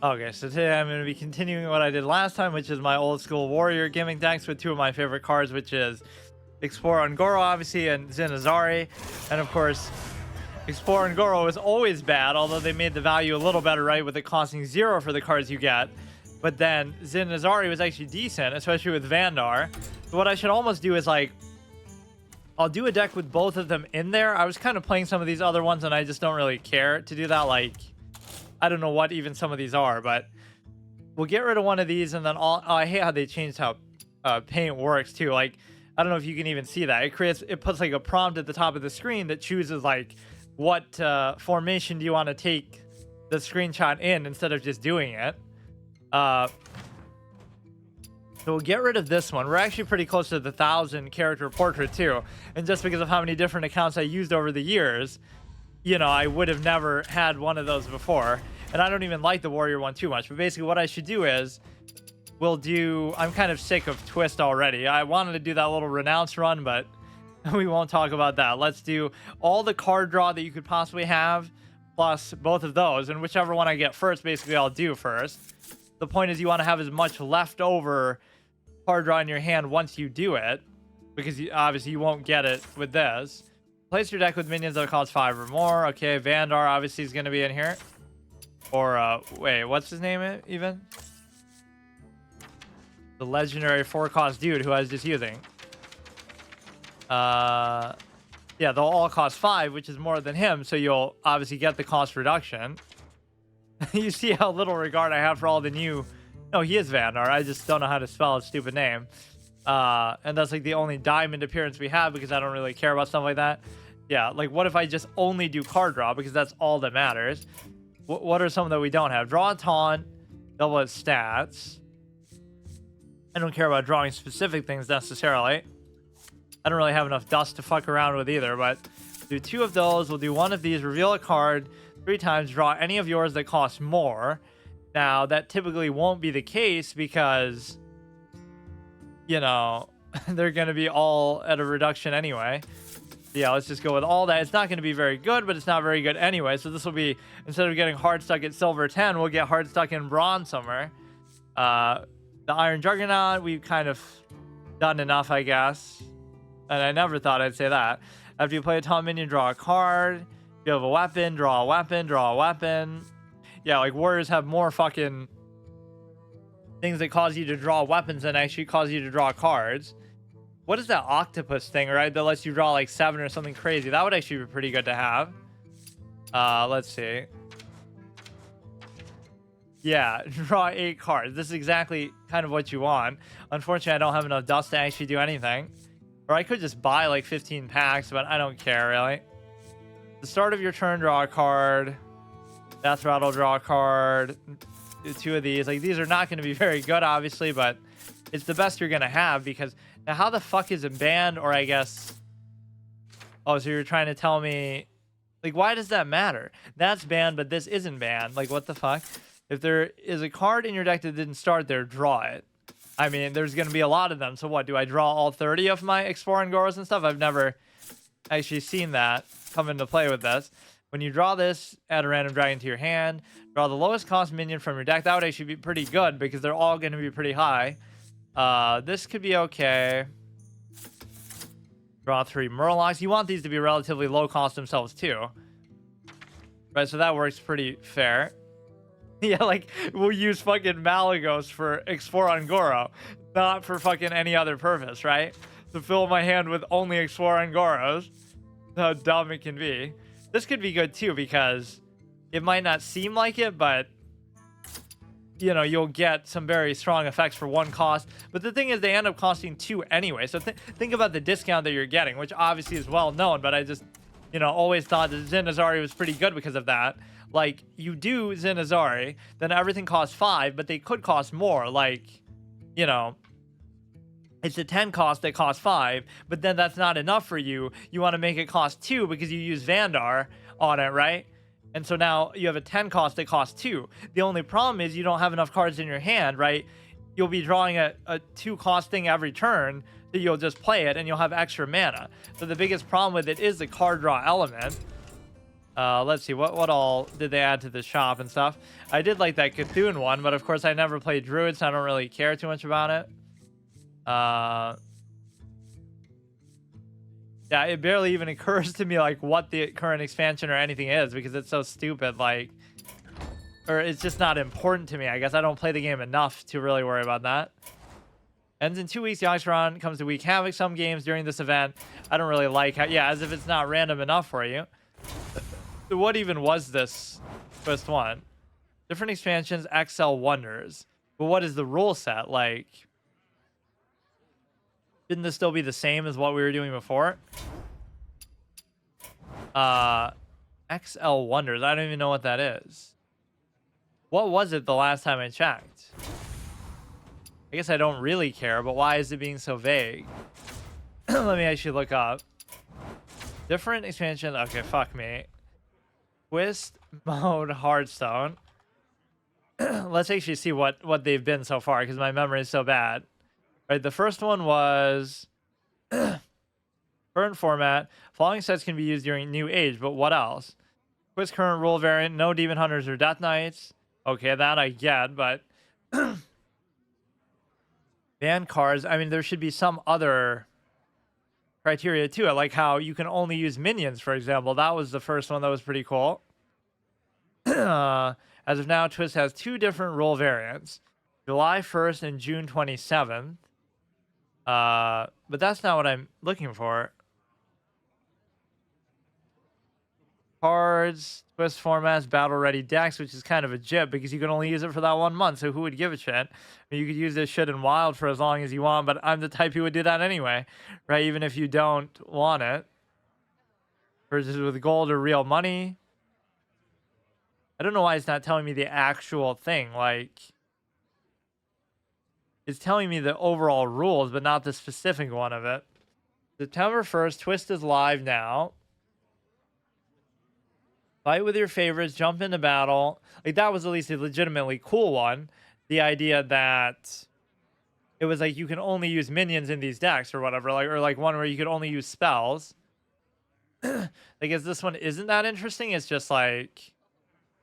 Okay, so today I'm going to be continuing what I did last time, which is my old school warrior gimmick decks with two of my favorite cards, which is Explore Ungoro, obviously, and Zinazari. And of course, Explore Ungoro is always bad, although they made the value a little better, right, with it costing 0 for the cards you get. But then Zinazari was actually decent, especially with Vandar. So what I should almost do is, like, I'll do a deck with both of them in there. I was kind of playing some of these other ones, and I just don't really care to do that. Like, I don't know what even some of these are, but we'll get rid of one of these, and then I hate how they changed how paint works too. Like, I don't know if you can even see that. It puts like a prompt at the top of the screen that chooses like what formation do you want to take the screenshot in instead of just doing it. So we'll get rid of this one. We're actually pretty close to the 1,000 character portrait too, and just because of how many different accounts I used over the years, you know, I would have never had one of those before. And I don't even like the warrior one too much. But basically what I should do is I'm kind of sick of twist already. I wanted to do that little renounce run, but we won't talk about that. Let's do all the card draw that you could possibly have plus both of those, and whichever one I get first, basically I'll do first. The point is you want to have as much leftover card draw in your hand once you do it, because obviously you won't get it with this. Place your deck with minions that cost 5 or more. Okay, Vandar obviously is going to be in here. Or, wait, what's his name even? The legendary 4-cost dude who I was just using. Yeah, they'll all cost 5, which is more than him, so you'll obviously get the cost reduction. You see how little regard I have for all the new... No, he is Vandar. I just don't know how to spell his stupid name. And that's like the only diamond appearance we have because I don't really care about stuff like that. Yeah, like what if I just only do card draw because that's all that matters. What are some that we don't have? Draw a taunt, double its stats. I don't care about drawing specific things necessarily. I don't really have enough dust to fuck around with either, but do 2 of those. We'll do 1 of these, reveal a card 3 times, draw any of yours that cost more. Now, that typically won't be the case because, you know, they're going to be all at a reduction anyway. Yeah, let's just go with all that. It's not going to be very good, but it's not very good anyway. So this will be, instead of getting hard stuck at silver 10, we'll get hard stuck in bronze somewhere. The Iron Juggernaut, we've kind of done enough, I guess. And I never thought I'd say that. After you play a taunt minion, draw a card. If you have a weapon, draw a weapon, draw a weapon. Yeah, like warriors have more fucking things that cause you to draw weapons than actually cause you to draw cards. What is that octopus thing, right? That lets you draw like 7 or something crazy. That would actually be pretty good to have. Let's see. Yeah, draw 8 cards. This is exactly kind of what you want. Unfortunately, I don't have enough dust to actually do anything. Or I could just buy like 15 packs, but I don't care really. The start of your turn, draw a card. Death Rattle, draw a card. Do 2 of these. Like, these are not going to be very good, obviously, but it's the best you're going to have because... Now, how the fuck is it banned? Or I guess... Oh, so you're trying to tell me... Like, why does that matter? That's banned, but this isn't banned. Like, what the fuck? If there is a card in your deck that didn't start there, draw it. I mean, there's going to be a lot of them. So what? Do I draw all 30 of my Explore Ungoros and stuff? I've never actually seen that come into play with this. When you draw this, add a random dragon to your hand. Draw the lowest cost minion from your deck. That would actually be pretty good because they're all going to be pretty high. This could be okay. Draw 3 Murlocs. You want these to be relatively low cost themselves too. Right, so that works pretty fair. Yeah, like, we'll use fucking Malagos for Explore Ungoro, not for fucking any other purpose, right? To fill my hand with only Explore Ungoros. How dumb it can be. This could be good too because it might not seem like it, but you know, you'll get some very strong effects for 1 cost. But the thing is, they end up costing 2 anyway. So think about the discount that you're getting, which obviously is well known, but I just, you know, always thought that Zinazari was pretty good because of that. Like, you do Zinazari, then everything costs 5, but they could cost more. Like, you know, it's a 10 cost that costs 5, but then that's not enough for you. You want to make it cost 2 because you use Vandar on it, right? And so now you have a 10 cost that costs 2. The only problem is you don't have enough cards in your hand, right? You'll be drawing a 2 cost thing every turn, so you'll just play it and you'll have extra mana. So the biggest problem with it is the card draw element. Let's see, what all did they add to the shop and stuff? I did like that Cthulhu one, but of course I never played Druid, so I don't really care too much about it. Yeah, it barely even occurs to me like what the current expansion or anything is because it's so stupid, like, or it's just not important to me. I guess I don't play the game enough to really worry about that. Ends in 2 weeks. The Oxyron comes to Week Havoc. Some games during this event, I don't really like how, yeah, as if it's not random enough for you. What even was this first one? Different expansions, XL Wonders. But what is the rule set? Like, shouldn't this still be the same as what we were doing before? XL Wonders. I don't even know what that is. What was it the last time I checked? I guess I don't really care, but why is it being so vague? Let me actually look up. Different expansion. Okay, fuck me. Twist mode Hearthstone. Let's actually see what they've been so far because my memory is so bad. Right, the first one was current format. Following sets can be used during New Age, but what else? Twist current rule variant. No Demon Hunters or Death Knights. Okay, that I get, but ban cards. I mean, there should be some other criteria to it, like how you can only use minions, for example. That was the first one that was pretty cool. As of now, Twist has 2 different rule variants, July 1st and June 27th. But that's not what I'm looking for. Cards, Twist formats, battle ready decks, which is kind of a jip because you can only use it for that 1 month. So who would give a shit? I mean, you could use this shit in Wild for as long as you want, but I'm the type who would do that anyway, right? Even if you don't want it. Versus with gold or real money. I don't know why it's not telling me the actual thing. Like, it's telling me the overall rules, but not the specific one of it. September 1st, Twist is live now. Fight with your favorites, jump into battle. Like, that was at least a legitimately cool one. The idea that it was like you can only use minions in these decks or whatever, like, or like one where you could only use spells. I guess this one isn't that interesting. It's just like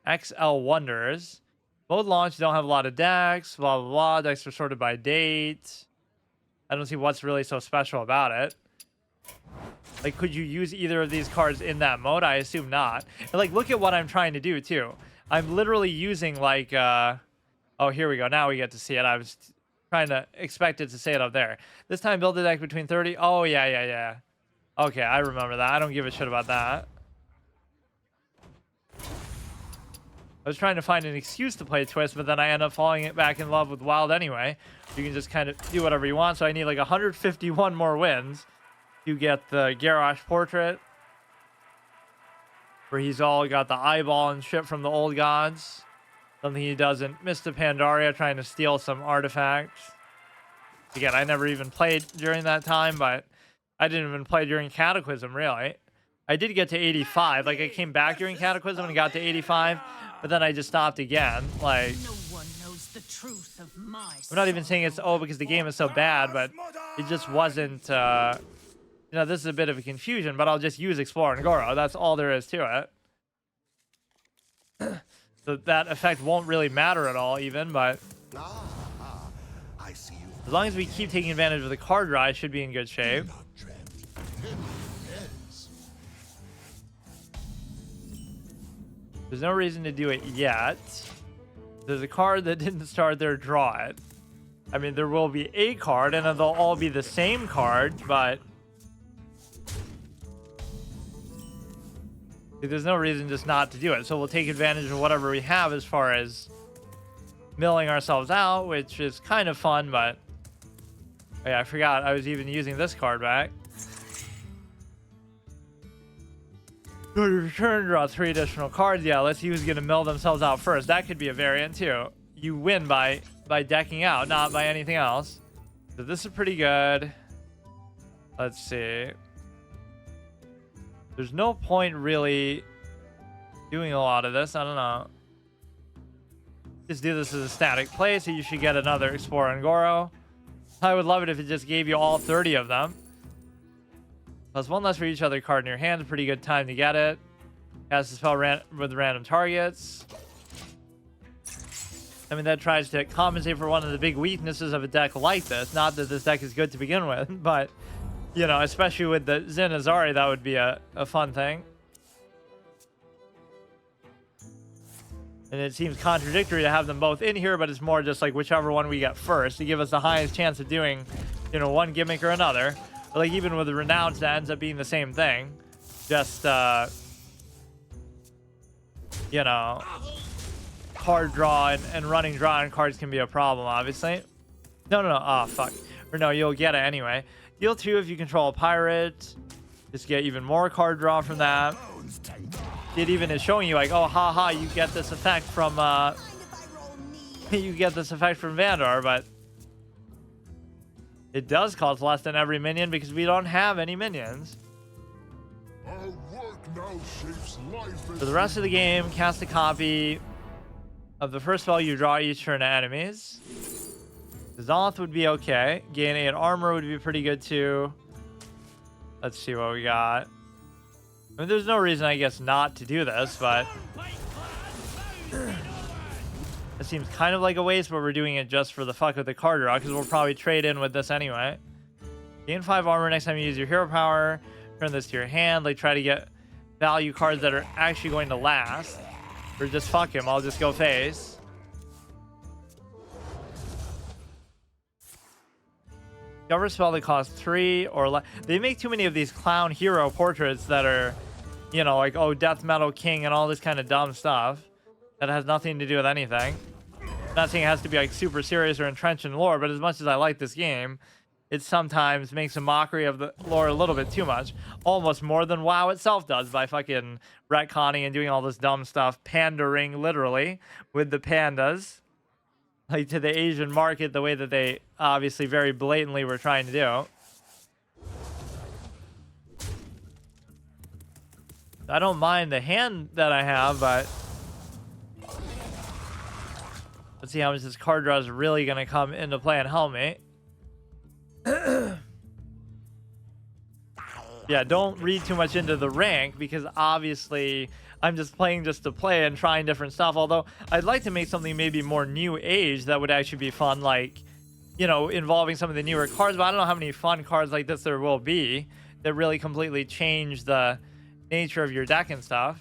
XL Wonders. Mode launch, don't have a lot of decks, blah, blah, blah. Decks are sorted by date. I don't see what's really so special about it. Like, could you use either of these cards in that mode? I assume not. And, like, look at what I'm trying to do, too. I'm literally using, like, oh, here we go. Now we get to see it. I was trying to expect it to say it up there. This time, build a deck between 30. Oh, yeah. Okay, I remember that. I don't give a shit about that. I was trying to find an excuse to play Twist, but then I end up falling it back in love with Wild anyway. You can just kind of do whatever you want. So I need, like, 151 more wins. You get the Garrosh portrait, where he's all got the eyeball and shit from the old gods. Something he doesn't. Mr. Pandaria trying to steal some artifacts. Again, I never even played during that time, but I didn't even play during Cataclysm, really. I did get to 85. Like, I came back during Cataclysm and got to 85, but then I just stopped again. Like, no one knows the truth of my I'm not even saying it's, oh, because the game is so bad, but it just wasn't... you know, this is a bit of a confusion, but I'll just use Explore and Goro. That's all there is to it. So that effect won't really matter at all, even, but as long as we keep taking advantage of the card draw, I should be in good shape. There's no reason to do it yet. There's a card that didn't start there, draw it. I mean, there will be a card, and they'll all be the same card, but there's no reason just not to do it. So we'll take advantage of whatever we have as far as milling ourselves out, which is kind of fun, but oh yeah, I forgot I was even using this card back. Go to return, draw 3 additional cards. Yeah, let's see who's going to mill themselves out first. That could be a variant too. You win by decking out, not by anything else. So this is pretty good. Let's see. There's no point really doing a lot of this. I don't know. Just do this as a static play, so you should get another Explorer and Goro. I would love it if it just gave you all 30 of them. Plus 1 less for each other card in your hand. Pretty good time to get it. Cast a spell with random targets. I mean, that tries to compensate for one of the big weaknesses of a deck like this. Not that this deck is good to begin with, but, you know, especially with the Zin Azari, that would be a fun thing. And it seems contradictory to have them both in here, but it's more just like whichever one we get first to give us the highest chance of doing, you know, one gimmick or another. But like even with the Renounced, that ends up being the same thing. Just, you know, card draw and running draw on cards can be a problem, obviously. No. Oh, fuck. Or no, you'll get it anyway. Deal 2 if you control a pirate. Just get even more card draw from that. It even is showing you like, oh, haha, you get this effect from, you get this effect from Vandar, but it does cost less than every minion because we don't have any minions. Our work now shapes life. For the rest of the game, cast a copy of the first spell you draw each turn to enemies. Zoth would be okay. Gain 8 armor would be pretty good too. Let's see what we got. I mean, there's no reason, I guess, not to do this, but it seems kind of like a waste, but we're doing it just for the fuck of the card draw, because we'll probably trade in with this anyway. Gain 5 armor next time you use your hero power. Turn this to your hand. Like, try to get value cards that are actually going to last. Or just fuck him. I'll just go face. Cover spell that costs 3 or less. They make too many of these clown hero portraits that are, you know, like, oh, Death Metal King and all this kind of dumb stuff that has nothing to do with anything. Not saying it has to be like super serious or entrenched in lore, but as much as I like this game, it sometimes makes a mockery of the lore a little bit too much. Almost more than WoW itself does by fucking retconning and doing all this dumb stuff. Pandering, literally, with the pandas. Like, to the Asian market, the way that they obviously very blatantly were trying to do. I don't mind the hand that I have, but let's see how much this card draw is really going to come into play and help me. Yeah, don't read too much into the rank, because obviously I'm just playing just to play and trying different stuff. Although I'd like to make something maybe more new age that would actually be fun, like, you know, involving some of the newer cards. But I don't know how many fun cards like this there will be that really completely change the nature of your deck and stuff.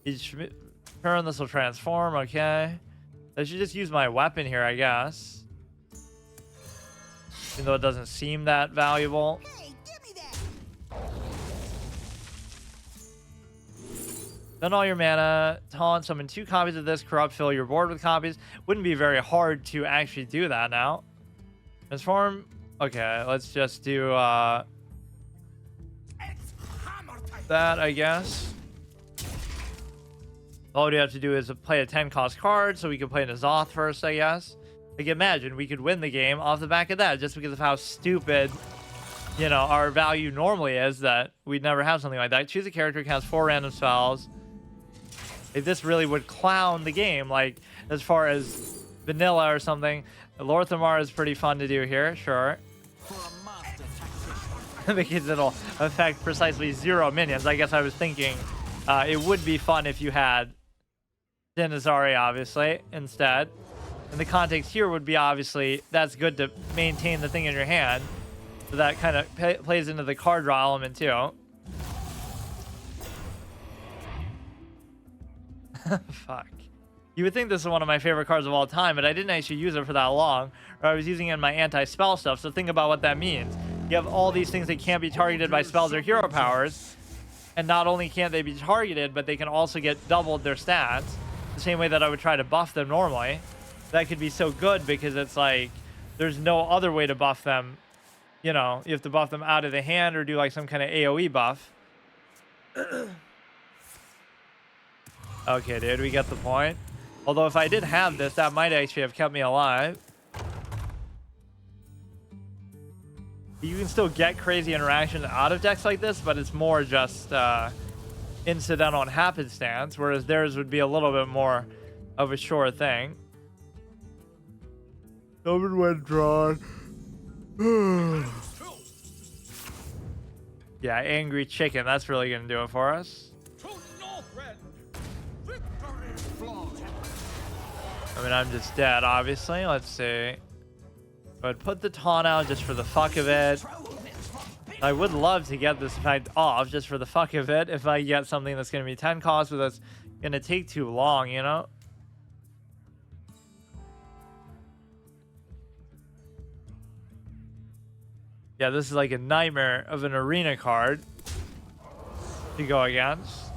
Each turn this will transform. Okay, I should just use my weapon here, I guess. Even though it doesn't seem that valuable. Hey, give me that. Spend all your mana, taunt, summon 2 copies of this, corrupt, fill your board with copies. Wouldn't be very hard to actually do that now. Transform. Okay, let's just do that, I guess. All we have to do is play a 10 cost card, so we can play N'Zoth first, I guess. Like, imagine we could win the game off the back of that just because of how stupid, you know, our value normally is, that we'd never have something like that. Choose a character, cast 4 random spells. Like, this really would clown the game, like, as far as vanilla or something. Lorthamar is pretty fun to do here, sure. Because it'll affect precisely 0 minions. I guess I was thinking it would be fun if you had Zin Azari, obviously, instead. And the context here would be, obviously, that's good to maintain the thing in your hand. So that kind of plays into the card draw element, too. Fuck. You would think this is one of my favorite cards of all time, but I didn't actually use it for that long. Or I was using it in my anti-spell stuff, so think about what that means. You have all these things that can't be targeted by spells or hero powers. And not only can't they be targeted, but they can also get doubled their stats. The same way that I would try to buff them normally. That could be so good because it's like there's no other way to buff them. You know, you have to buff them out of the hand or do like some kind of AoE buff. Okay, dude, we get the point. Although if I did have this, that might actually have kept me alive. You can still get crazy interaction out of decks like this, but it's more just incidental and happenstance, whereas theirs would be a little bit more of a sure thing. Summon when drawn. Yeah, angry chicken. That's really gonna do it for us. I mean, I'm just dead, obviously. Let's see. But put the taunt out just for the fuck of it. I would love to get this effect off just for the fuck of it. If I get something that's gonna be 10 cost, but that's gonna take too long, you know? Yeah, this is like a nightmare of an arena card to go against.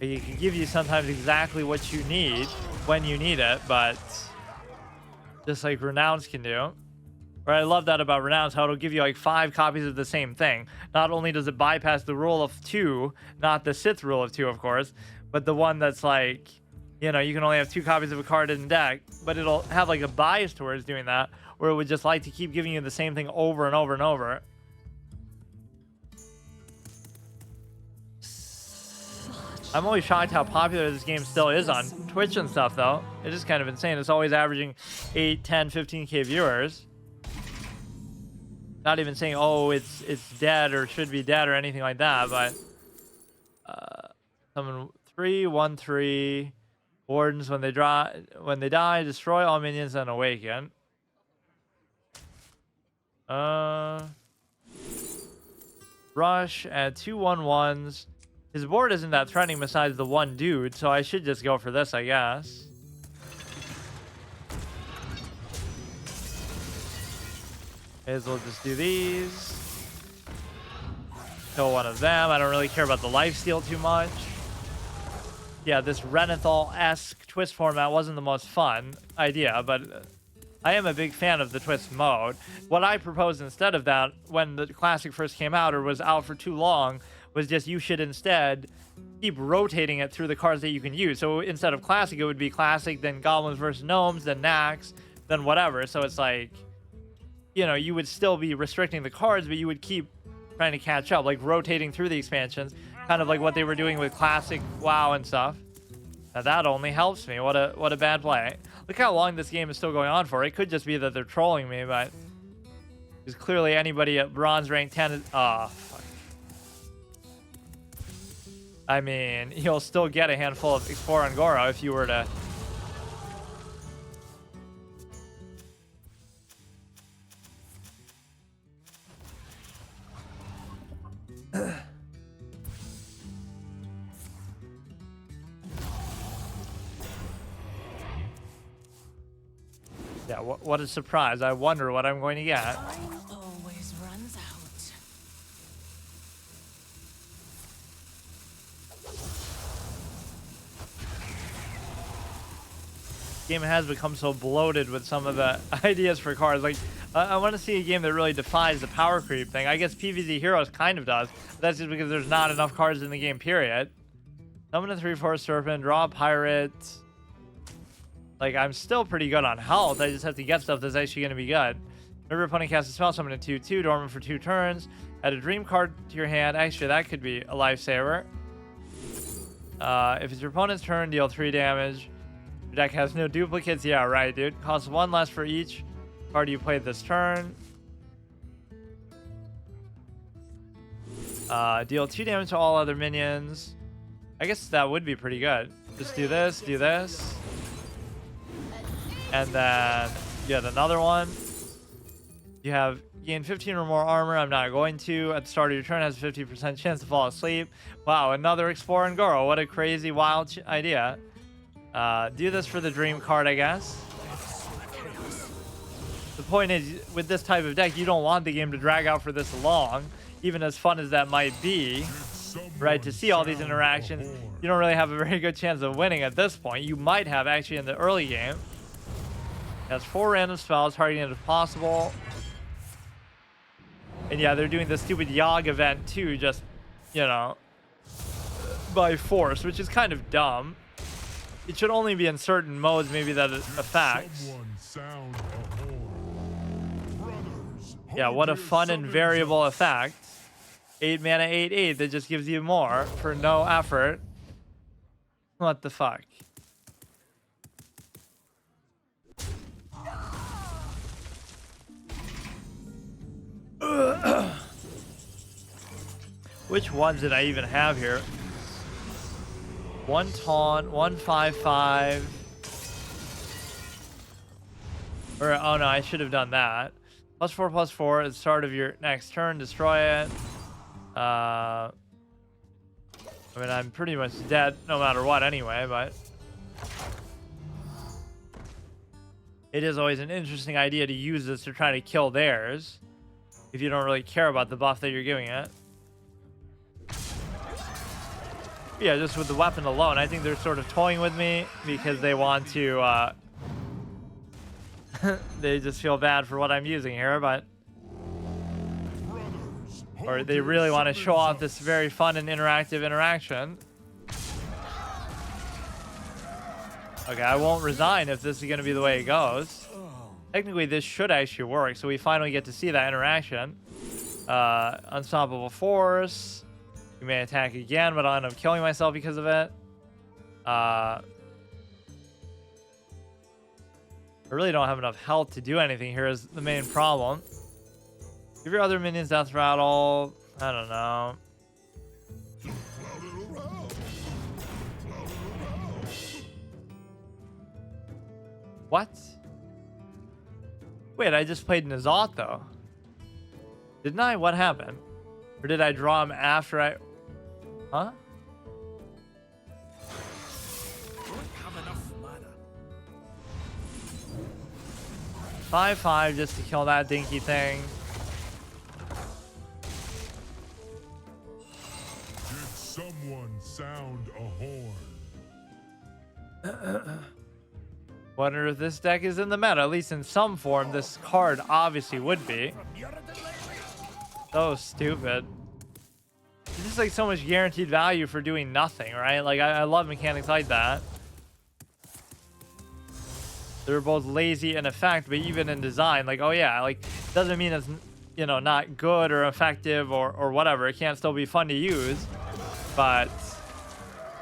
It can give you sometimes exactly what you need when you need it, but just like Renounce can do. Right, I love that about Renounce, how it'll give you like 5 copies of the same thing. Not only does it bypass the rule of 2, not the Sith rule of 2, of course, but the one that's like, you know, you can only have 2 copies of a card in the deck, but it'll have like a bias towards doing that, where it would just like to keep giving you the same thing over and over and over. I'm always shocked how popular this game still is on Twitch and stuff, though. It is kind of insane. It's always averaging 8, 10, 15K viewers. Not even saying, oh, it's dead or should be dead or anything like that, but summon 3, 1, 3 wardens when they die, destroy all minions and awaken. Rush at 2 1/1s. His board isn't that threatening besides the one dude, so I should just go for this, I guess. May as well just do these. Kill one of them. I don't really care about the lifesteal too much. Yeah, this Renathal-esque twist format wasn't the most fun idea, but I am a big fan of the twist mode. What I proposed instead of that, when the Classic first came out or was out for too long, was just you should instead keep rotating it through the cards that you can use. So instead of Classic, it would be Classic, then Goblins versus Gnomes, then Nax, then whatever. So it's like, you know, you would still be restricting the cards, but you would keep trying to catch up, like rotating through the expansions, kind of like what they were doing with Classic WoW and stuff. Now that only helps me. What a bad play. Look how long this game is still going on for. It could just be that they're trolling me, but because clearly anybody at bronze rank 10 is... Oh, fuck. I mean, you'll still get a handful of Explorer and Goro if you were to... Yeah, what a surprise. I wonder what I'm going to get. Time always runs out. Game has become so bloated with some of the ideas for cards. Like, I want to see a game that really defies the power creep thing. I guess PvZ Heroes kind of does. But that's just because there's not enough cards in the game, period. Summon a 3/4 Serpent, draw a Pirate. Like, I'm still pretty good on health. I just have to get stuff that's actually going to be good. Whenever opponent casts a spell, summon a 2/2, dormant for 2 turns. Add a dream card to your hand. Actually, that could be a lifesaver. If it's your opponent's turn, deal 3 damage. Your deck has no duplicates. Yeah, right, dude. Costs 1 less for each card you played this turn. Deal 2 damage to all other minions. I guess that would be pretty good. Just do this, and then get another one. You have gain 15 or more armor. I'm not going to. At the start of your turn, has a 50% chance to fall asleep. Wow, another Explorer and Goro. What a crazy, wild idea. Do this for the dream card, I guess. The point is, with this type of deck, you don't want the game to drag out for this long, even as fun as that might be, right? To see all these interactions, you don't really have a very good chance of winning at this point. You might have, actually, in the early game. It has 4 random spells, targeting it if possible. And yeah, they're doing the stupid Yogg event too, just, you know, by force, which is kind of dumb. It should only be in certain modes, maybe, that it affects. Yeah, what a fun and variable effect. 8 mana, 8/8, that just gives you more for no effort. What the fuck? Which ones did I even have here? 1 taunt, 1/5/5. Or, oh no, I should have done that. +4/+4 at the start of your next turn. Destroy it. I mean, I'm pretty much dead no matter what anyway, but it is always an interesting idea to use this to try to kill theirs if you don't really care about the buff that you're giving it. Yeah, just with the weapon alone, I think they're sort of toying with me because they want to, they just feel bad for what I'm using here, but... Or they really want to show off this very fun and interactive interaction. Okay, I won't resign if this is going to be the way it goes. Technically, this should actually work, so we finally get to see that interaction. Unstoppable force. You may attack again, but I'll end up killing myself because of it. I really don't have enough health to do anything here is the main problem. Give your other minions death rattle. I don't know. What? Wait, I just played N'Zoth though. Didn't I? What happened? Or did I draw him after I... Huh? Don't have enough mana. 5/5 just to kill that dinky thing. Did someone sound a horn? Wonder if this deck is in the meta. At least in some form, this card obviously would be. So stupid. It's just like so much guaranteed value for doing nothing, right? Like I love mechanics like that. They're both lazy in effect, but even in design, like, oh yeah, like doesn't mean it's, you know, not good or effective or whatever. It can't still be fun to use, but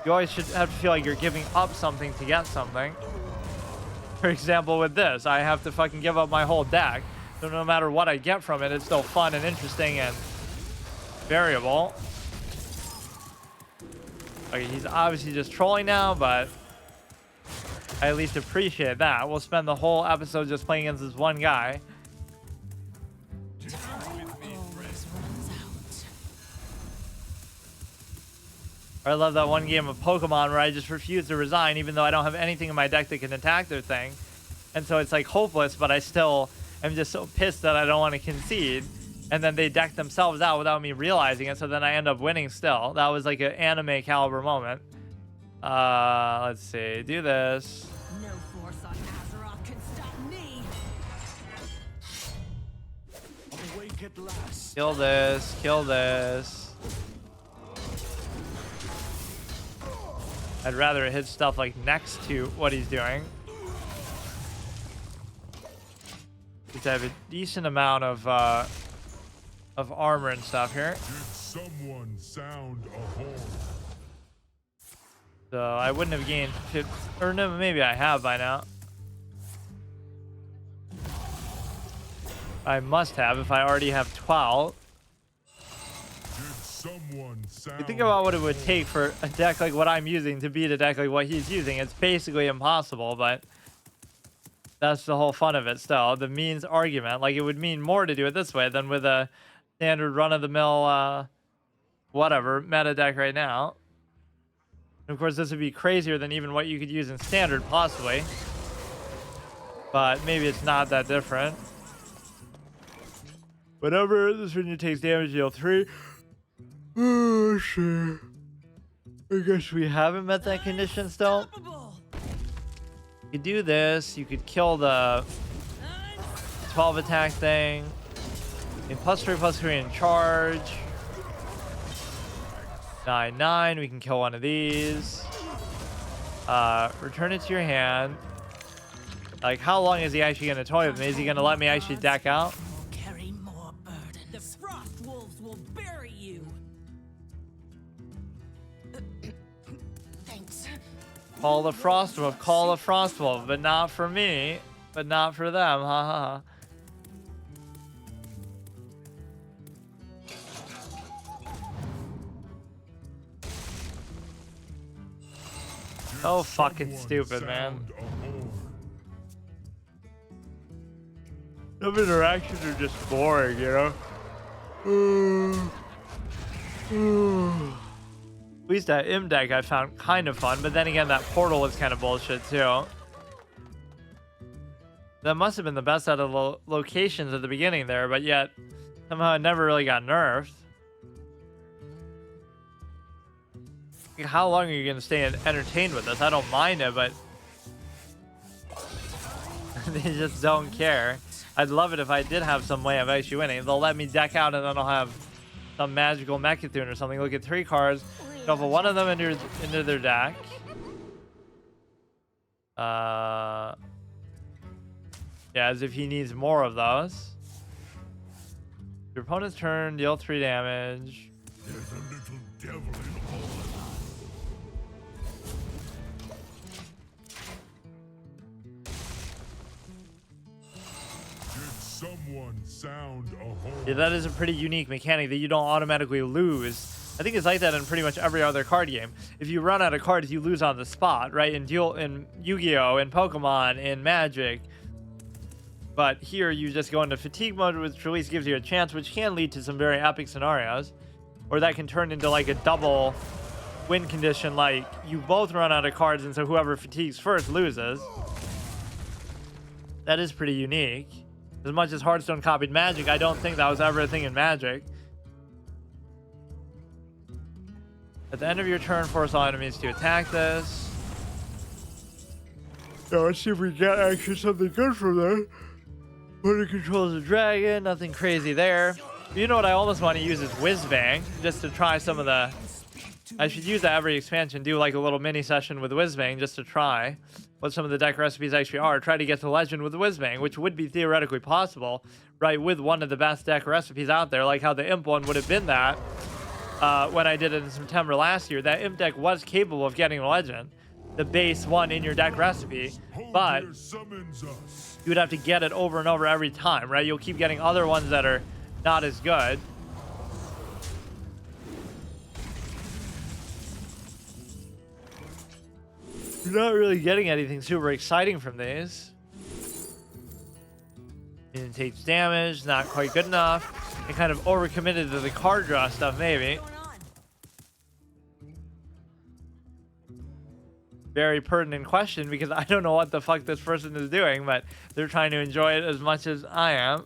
you always should have to feel like you're giving up something to get something. For example, with this, I have to fucking give up my whole deck. So no matter what I get from it, it's still fun and interesting and variable. Okay, he's obviously just trolling now, but I at least appreciate that. We'll spend the whole episode just playing against this one guy. Always runs out. I love that one game of Pokemon where I just refuse to resign even though I don't have anything in my deck that can attack their thing. And so it's like hopeless, but I still am just so pissed that I don't want to concede. And then they deck themselves out without me realizing it, so then I end up winning still. That was like an anime caliber moment. Let's see. Do this. No force on Azeroth can stop me. Awake at last. Kill this. Kill this. I'd rather it hit stuff like next to what he's doing. Because I have a decent amount of armor and stuff here. Did someone sound a horn? So I wouldn't have gained 50, or no, maybe I have by now. I must have if I already have 12. Did someone sound You think about what it would take for a deck like what I'm using to beat a deck like what he's using. It's basically impossible, but that's the whole fun of it still. The means argument. Like, it would mean more to do it this way than with a standard run-of-the-mill, whatever, meta deck right now. And of course, this would be crazier than even what you could use in standard, possibly. But maybe it's not that different. Whenever this minion takes damage, deal 3. Oh, shit. I guess we haven't met that condition still. Unstoppable. You could do this. You could kill the 12 attack thing. In +3/+3 in charge. 9/9. We can kill one of these. Return it to your hand. Like, how long is he actually going to toy with me? Is he going to let me actually deck out? Will carry more burdens. The frost wolves will bury you. Thanks. Call the Frostwolf. Call the Frostwolf. But not for me. But not for them. Ha ha ha. So fucking Someone stupid, man. sound a horn. Some interactions are just boring, you know? At least that Im deck I found kind of fun, but then again, that portal was kind of bullshit too. That must have been the best out of the locations at the beginning there, but yet somehow it never really got nerfed. Like, how long are you going to stay entertained with this? I don't mind it, but they just don't care. I'd love it if I did have some way of actually winning. They'll let me deck out and then I'll have some magical Mechathune or something. Look at 3 cards, shuffle one of them into their deck. Yeah, as if he needs more of those. Your opponent's turn, deal 3 damage. There's a little devil in all. Did someone sound a horn? Yeah, that is a pretty unique mechanic that you don't automatically lose. I think it's like that in pretty much every other card game. If you run out of cards, you lose on the spot, right? In Yu-Gi-Oh, in Pokemon, in Magic. But here you just go into fatigue mode, which at least gives you a chance, which can lead to some very epic scenarios. Or that can turn into like a double win condition, like you both run out of cards and so whoever fatigues first loses. That is pretty unique. As much as Hearthstone copied Magic, I don't think that was ever a thing in Magic. At the end of your turn, force all enemies to attack this. Now let's see if we get actually something good from there. When it controls a dragon, nothing crazy there. You know what I almost want to use is Whizbang, just to try some of the... I should use that every expansion, do like a little mini session with Whizbang just to try what some of the deck recipes actually are. Try to get to Legend with Whizbang, which would be theoretically possible, right, with one of the best deck recipes out there, like how the Imp one would have been that when I did it in September last year. That Imp deck was capable of getting Legend, the base one in your deck recipe, but Here summons us. you would have to get it over and over every time, right? You'll keep getting other ones that are not as good. You're not really getting anything super exciting from these. It takes damage, not quite good enough. And kind of overcommitted to the card draw stuff, maybe. Very pertinent question because I don't know what the fuck this person is doing, but they're trying to enjoy it as much as I am.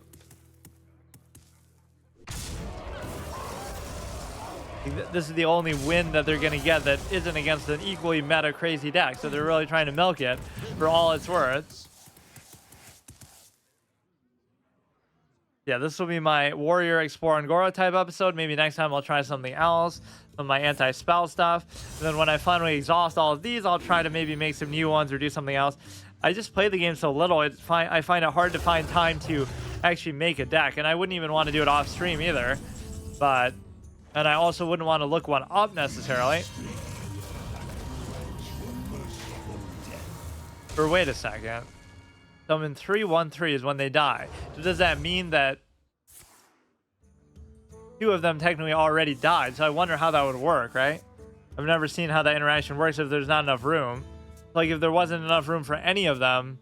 This is the only win that they're going to get that isn't against an equally meta crazy deck, so they're really trying to milk it for all it's worth. Yeah, this will be my Warrior, Explorer, and Goro type episode. Maybe next time I'll try something else, some of my anti-spell stuff. And then when I finally exhaust all of these, I'll try to maybe make some new ones or do something else. I just play the game so little, I find it hard to find time to actually make a deck. And I wouldn't even want to do it off stream either. And I also wouldn't want to look one up necessarily. Or wait a second. Summon 3/1/3 is when they die. So does that mean that 2 of them technically already died? So I wonder how that would work, right? I've never seen how that interaction works if there's not enough room. Like if there wasn't enough room for any of them,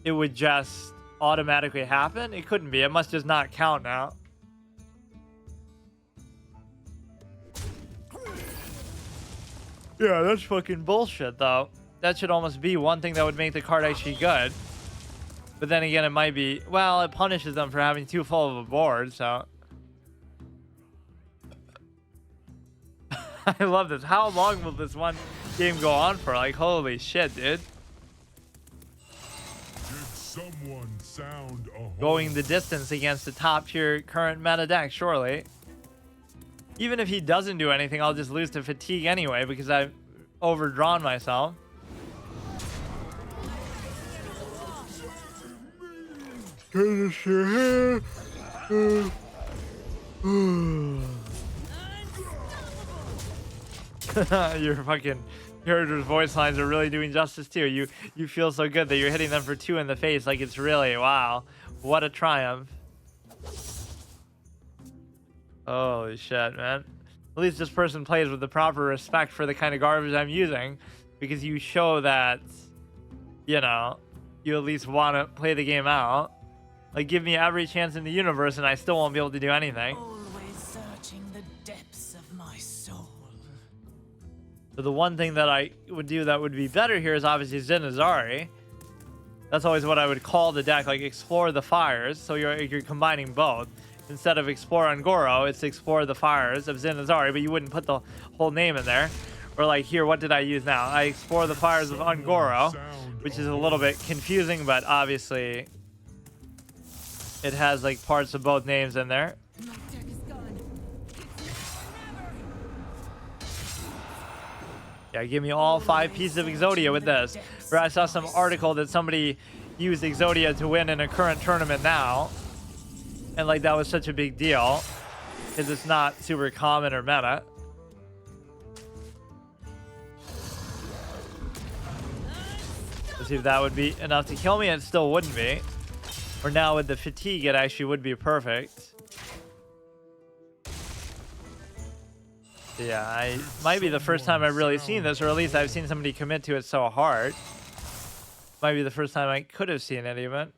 it would just automatically happen? It couldn't be. It must just not count now. Yeah, that's fucking bullshit, though. That should almost be one thing that would make the card actually good. But then again, it might be... Well, it punishes them for having too full of a board, so... I love this. How long will this one game go on for? Like, holy shit, dude. Did someone sound a horn? Going the distance against the top tier current meta deck, surely. Even if he doesn't do anything, I'll just lose to fatigue anyway because I've overdrawn myself. Your fucking character's voice lines are really doing justice too. You feel so good that you're hitting them for 2 in the face. Like it's really, wow, what a triumph. Holy shit, man. At least this person plays with the proper respect for the kind of garbage I'm using. because you show that, you know, you at least want to play the game out. Like, give me every chance in the universe and I still won't be able to do anything. Always searching the depths of my soul. So the one thing that I would do that would be better here is obviously Zinazari. That's always what I would call the deck, like Explore the Fires. So you're combining both. Instead of Explore Ungoro, it's Explore the Fires of Zinazari, but you wouldn't put the whole name in there. Or like here, what did I use now? I Explore the Fires of Ungoro, which is a little bit confusing, but obviously it has like parts of both names in there. My deck is gone. Yeah, give me all 5 pieces of Exodia with this. Where I saw some article that somebody used Exodia to win in a current tournament now. And like that was such a big deal. Because it's not super common or meta. Let's see if that would be enough to kill me. It still wouldn't be. Or now with the fatigue, it actually would be perfect. Yeah, it might be the first time I've really seen this, or at least I've seen somebody commit to it so hard. Might be the first time I could have seen it even.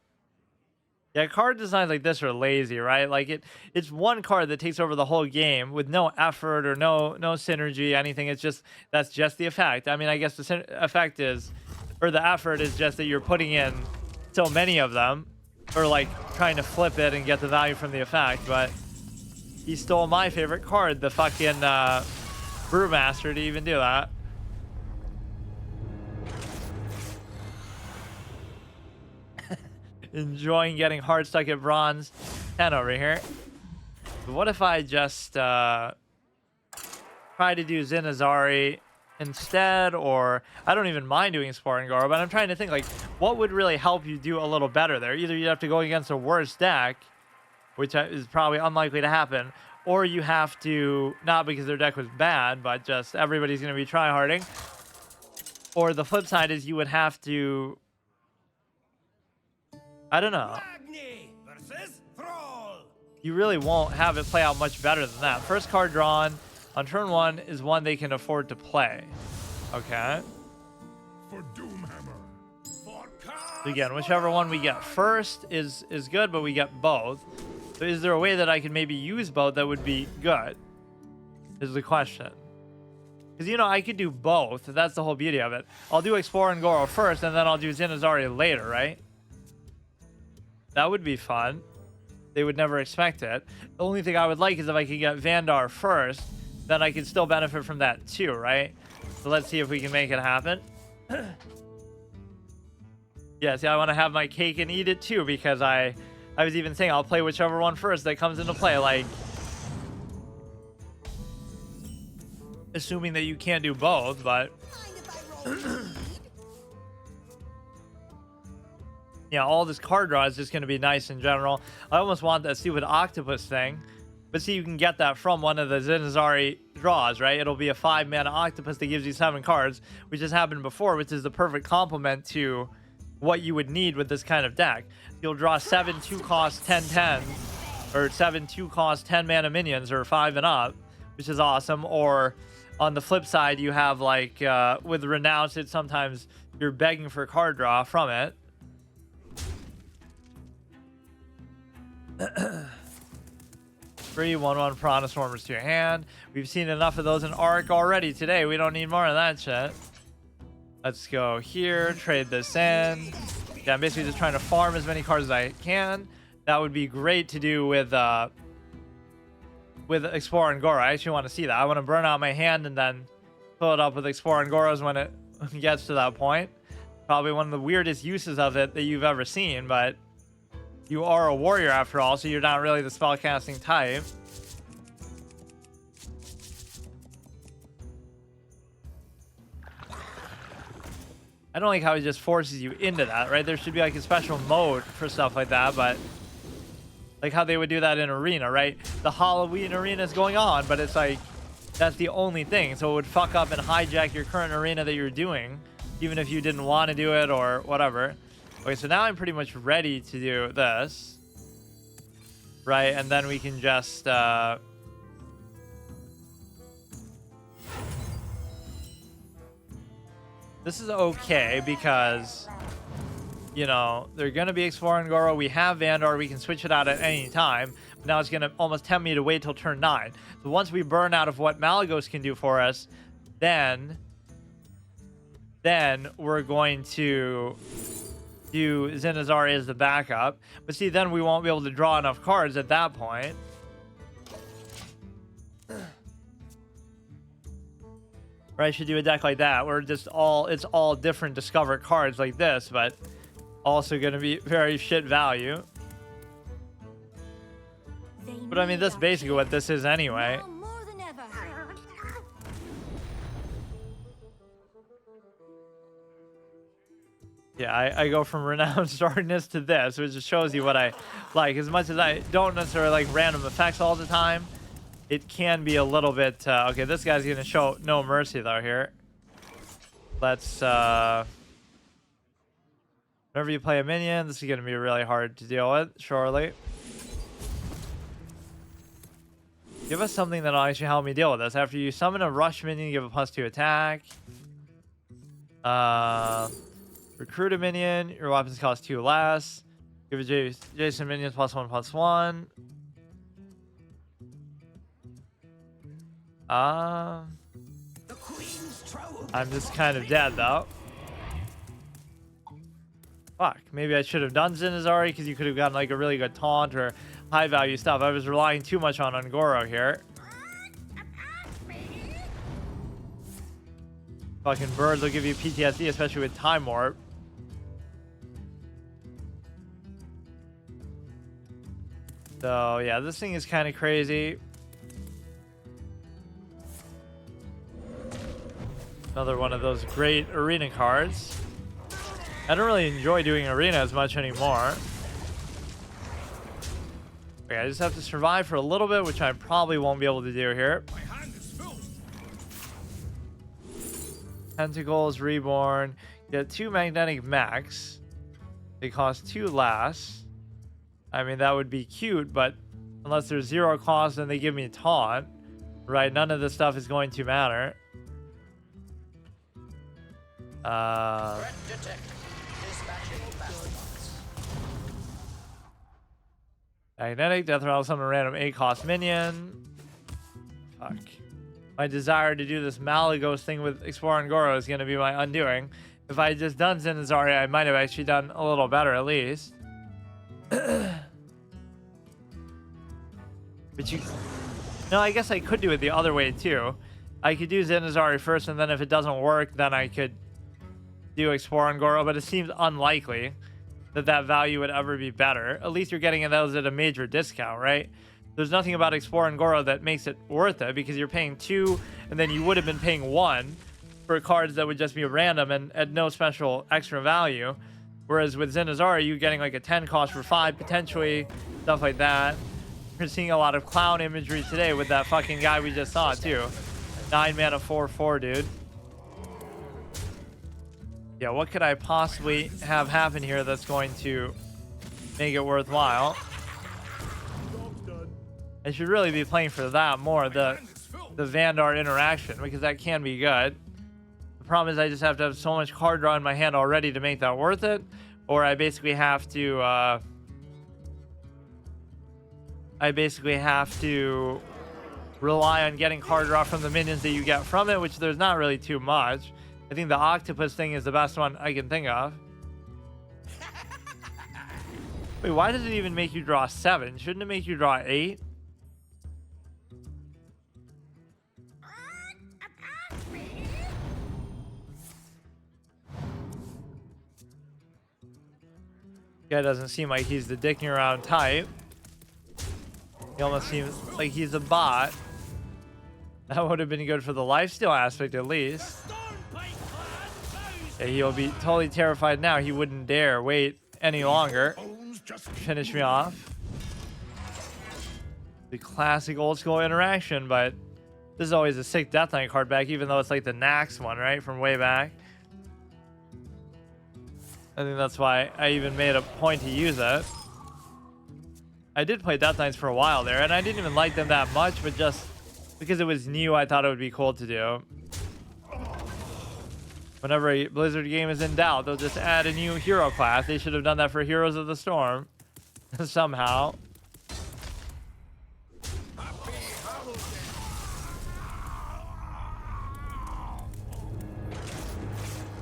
Yeah, card designs like this are lazy, right? Like it's one card that takes over the whole game with no effort or no synergy, anything. It's just, that's just the effect. I mean, I guess the effect is, or the effort is just that you're putting in so many of them, or like trying to flip it and get the value from the effect, but he stole my favorite card, the fucking Brewmaster, to even do that. Enjoying getting hard stuck at bronze 10 over here. But what if I just try to do Zinazari instead, or I don't even mind doing Sporangaro, but I'm trying to think like what would really help you do a little better there. Either you have to go against a worse deck, which is probably unlikely to happen, or you have to, not because their deck was bad, but just everybody's going to be tryharding. Or the flip side is you would have to, I don't know. Agni versus Thrall. You really won't have it play out much better than that. First card drawn on turn 1 is one they can afford to play. Okay. For Doomhammer. For So again, whichever one we get first is good, but we get both. So is there a way that I could maybe use both that would be good? Is the question. Because, you know, I could do both. That's the whole beauty of it. I'll do Explore and Goro first, and then I'll do Zinazari later, right? That would be fun. They would never expect it. The only thing I would like is if I could get Vandar first, then I could still benefit from that too, right? So let's see if we can make it happen. Yeah, see, I want to have my cake and eat it too, because I was even saying I'll play whichever one first that comes into play, like assuming that you can't do both, but yeah, all this card draw is just going to be nice in general. I almost want that stupid octopus thing, but see, you can get that from one of the Zinazari draws, right? It'll be a 5-mana octopus that gives you 7 cards, which has happened before, which is the perfect complement to what you would need with this kind of deck. You'll draw 7 2-cost 10/10, or 7 2-cost 10-mana minions, or 5 and up, which is awesome. Or on the flip side, you have like with Renounce, it sometimes you're begging for card draw from it. Free 1/1 Piranha Swarmers to your hand. We've seen enough of those in Arc already today. We don't need more of that shit. Let's go here, trade this in. Yeah, I'm basically just trying to farm as many cards as I can. That would be great to do with Explore and Goro. I actually want to see that. I want to burn out my hand and then fill it up with Explore and Goros when it gets to that point. Probably one of the weirdest uses of it that you've ever seen, but you are a warrior after all, so you're not really the spellcasting type. I don't like how it just forces you into that, right? There should be like a special mode for stuff like that, but like how they would do that in Arena, right? The Halloween Arena is going on, but it's like, that's the only thing. So it would fuck up and hijack your current arena that you're doing, even if you didn't want to do it or whatever. Okay, so now I'm pretty much ready to do this, right? And then we can just This is okay because, you know, they're going to be exploring Goro. We have Vandar. We can switch it out at any time. But now it's going to almost tempt me to wait till turn 9. So once we burn out of what Malagos can do for us, then we're going to do Zenazari as the backup. But see, then we won't be able to draw enough cards at that point. Or I should do a deck like that, where it's all different discovered cards like this, but also going to be very shit value. But I mean, that's basically what this is anyway. Yeah, I go from renowned stardiness to this, which just shows you what I like. As much as I don't necessarily like random effects all the time, it can be a little bit... okay, this guy's going to show no mercy, though, here. Let's... whenever you play a minion, this is going to be really hard to deal with, surely. Give us something that'll actually help me deal with this. After you summon a rush minion, give a +2 attack. Recruit a minion, your weapons cost 2 less. Give a Jason minions +1/+1. I'm just kind of dead though. Fuck, maybe I should have done Zenazari because you could have gotten like a really good taunt or high value stuff. I was relying too much on Ungoro here. Fucking birds will give you PTSD, especially with Time Warp. So yeah, this thing is kind of crazy. Another one of those great arena cards. I don't really enjoy doing arena as much anymore. Okay, I just have to survive for a little bit, which I probably won't be able to do here. My hand is filled. Tentacles, Reborn. Get 2 magnetic max. They cost 2 less. I mean, that would be cute, but unless there's 0 cost and they give me a taunt, right? None of this stuff is going to matter. Magnetic, death rattle, summon a random 8-cost minion. Fuck. My desire to do this Malagos thing with Exploring Goro is going to be my undoing. If I had just done Zenazari, I might have actually done a little better at least. But you... No, I guess I could do it the other way too. I could do Zenazari first, and then if it doesn't work, then I could do Exploring Goro, but it seems unlikely that that value would ever be better. At least you're getting those at a major discount, right? There's nothing about Exploring Goro that makes it worth it, because you're paying 2, and then you would have been paying 1 for cards that would just be random and at no special extra value. Whereas with Zenazari, you're getting like a 10 cost for 5, potentially, stuff like that. We're seeing a lot of clown imagery today with that fucking guy we just saw, too. 9 mana, 4/4, dude. Yeah, what could I possibly have happen here that's going to make it worthwhile? I should really be playing for that more, the Vandar interaction, because that can be good. The problem is I just have to have so much card draw in my hand already to make that worth it, or I basically have to rely on getting card draw from the minions that you get from it, which there's not really too much. I think the octopus thing is the best one I can think of. Wait, why does it even make you draw 7? Shouldn't it make you draw 8? Guy doesn't seem like he's the dicking around type. He almost seems like he's a bot. That would have been good for the lifesteal aspect at least. Yeah, he'll be totally terrified now. He wouldn't dare wait any longer. Finish me off. The classic old school interaction, but this is always a sick Death Knight card back, even though it's like the Nax one, right? From way back. I think that's why I even made a point to use it. I did play Death Knights for a while there, and I didn't even like them that much, but just because it was new, I thought it would be cool to do. Whenever a Blizzard game is in doubt, they'll just add a new hero class. They should have done that for Heroes of the Storm. Somehow.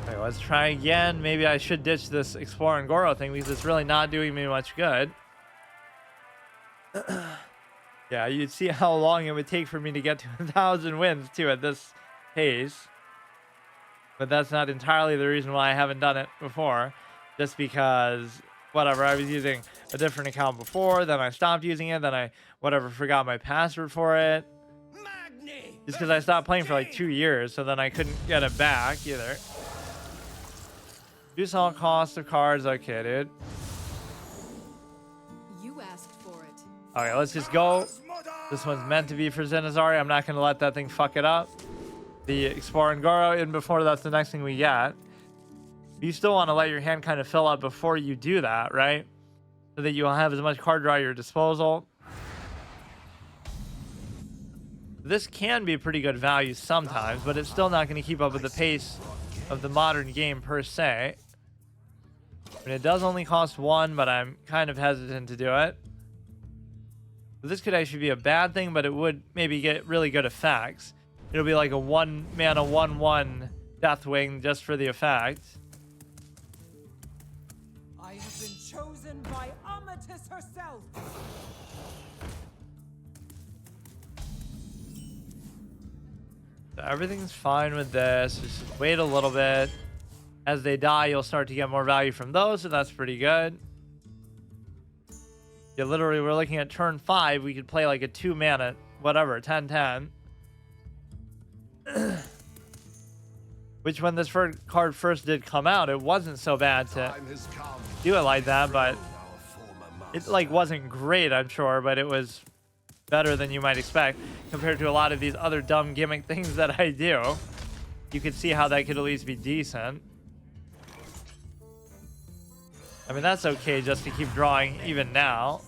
Okay, let's try again. Maybe I should ditch this Explore and Goro thing because it's really not doing me much good. Yeah, you'd see how long it would take for me to get to 1,000 wins too at this pace. But that's not entirely the reason why I haven't done it before. Just because, whatever, I was using a different account before, then I stopped using it, then I, forgot my password for it. Just because I stopped playing for like 2 years, so then I couldn't get it back either. Reduce all cost of cards, okay, dude. You asked for it. Okay, let's just go. This one's meant to be for Zenazari. I'm not going to let that thing fuck it up. The Explore and Goro in before that's the next thing we get. You still want to let your hand kind of fill up before you do that, right? So that you'll have as much card draw at your disposal. This can be pretty good value sometimes, but it's still not going to keep up with the pace of the modern game per se. And it does only cost 1, but I'm kind of hesitant to do it. This could actually be a bad thing, but it would maybe get really good effects. It'll be like a 1-mana 1/1 Deathwing just for the effect. I have been chosen by Amatis herself. So everything's fine with this. Just wait a little bit. As they die, you'll start to get more value from those, so that's pretty good. Yeah, literally, we're looking at turn 5. We could play like a 2-mana, whatever, 10/10. Which, when this card first did come out, it wasn't so bad to do it like that, but it like wasn't great, I'm sure, but it was better than you might expect compared to a lot of these other dumb gimmick things that I do. You could see how that could at least be decent. I mean, that's okay just to keep drawing even now.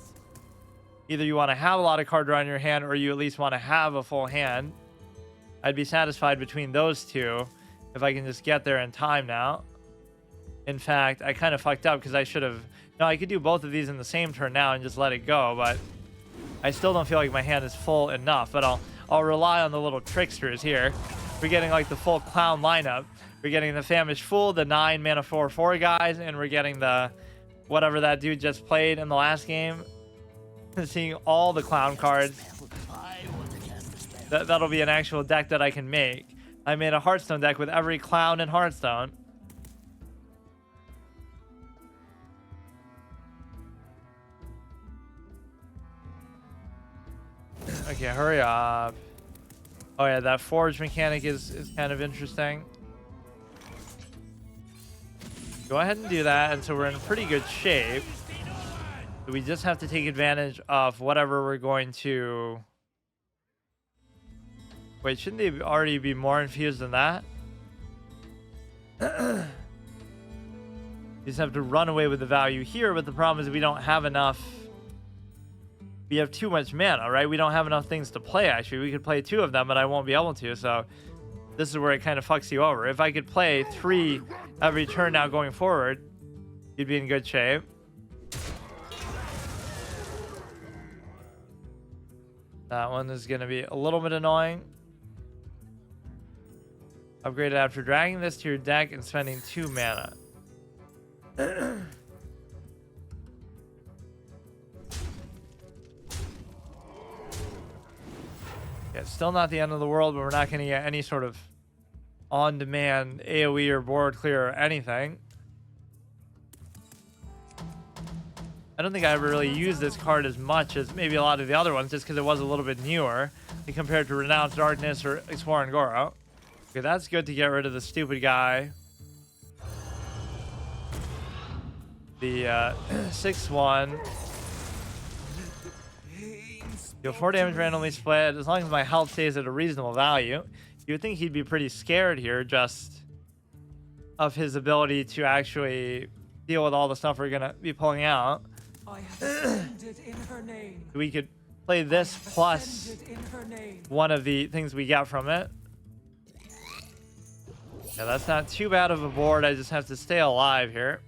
Either you want to have a lot of card draw in your hand, or you at least want to have a full hand. I'd be satisfied between those two if I can just get there in time now. In fact, I kind of fucked up because I should have... No, I could do both of these in the same turn now and just let it go, but I still don't feel like my hand is full enough. But I'll rely on the little tricksters here. We're getting like the full clown lineup. We're getting the Famished Fool, the 9-mana 4/4 guys, and we're getting the whatever that dude just played in the last game. Seeing all the clown cards. That'll be an actual deck that I can make. I made a Hearthstone deck with every clown in Hearthstone. Okay, hurry up. Oh yeah, that forge mechanic is kind of interesting. Go ahead and do that, and so we're in pretty good shape. We just have to take advantage of whatever we're going to... Wait, shouldn't they already be more infused than that? You just have to run away with the value here, but the problem is we don't have enough... We have too much mana, right? We don't have enough things to play, actually. We could play 2 of them, but I won't be able to, so... This is where it kind of fucks you over. If I could play 3 every turn now going forward, you'd be in good shape. That one is going to be a little bit annoying. Upgrade it after dragging this to your deck and spending 2 mana. Yeah, it's still not the end of the world, but we're not going to get any sort of on-demand AoE or board clear or anything. I don't think I ever really used this card as much as maybe a lot of the other ones, just because it was a little bit newer compared to Renounced Darkness or Explore and Goro. Okay, that's good to get rid of the stupid guy. The 6/1. Deal 4 damage randomly split. As long as my health stays at a reasonable value, you would think he'd be pretty scared here just of his ability to actually deal with all the stuff we're going to be pulling out. I have ascended in her name. We could play this plus In her name. one of the things we get from it. Yeah, that's not too bad of a board. I just have to stay alive here.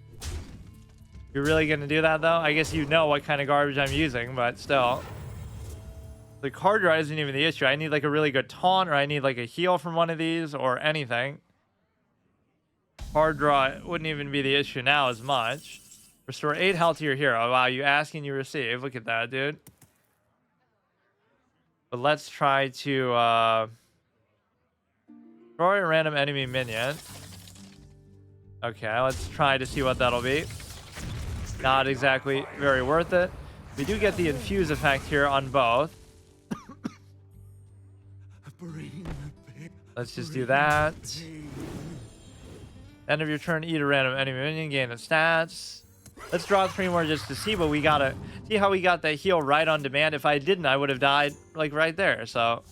You're really going to do that, though? I guess you know what kind of garbage I'm using, but still. The card draw isn't even the issue. I need like a really good taunt, or I need like a heal from one of these, or anything. Card draw wouldn't even be the issue now as much. Restore 8 health to your hero. Wow, you ask and you receive. Look at that, dude. But let's try to destroy a random enemy minion. Okay, let's try to see what that'll be. Not exactly very worth it. We do get the infuse effect here on both. Let's just do that. End of your turn, eat a random enemy minion, gain its stats. Let's draw 3 more just to see, but we gotta see how we got that heal right on demand. If I didn't, I would have died like right there. So,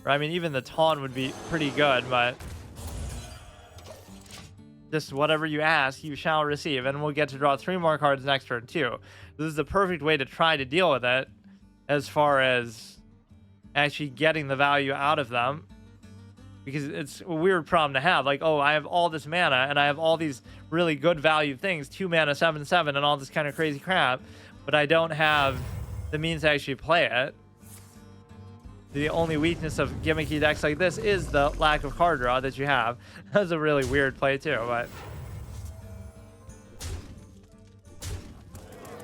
or, I mean, even the taunt would be pretty good, but just whatever you ask, you shall receive. And we'll get to draw 3 more cards next turn too. This is the perfect way to try to deal with it, as far as actually getting the value out of them. Because it's a weird problem to have. Like, oh, I have all this mana, and I have all these really good value things. 2 mana, 7/7, and all this kind of crazy crap. But I don't have the means to actually play it. The only weakness of gimmicky decks like this is the lack of card draw that you have. That's a really weird play too, but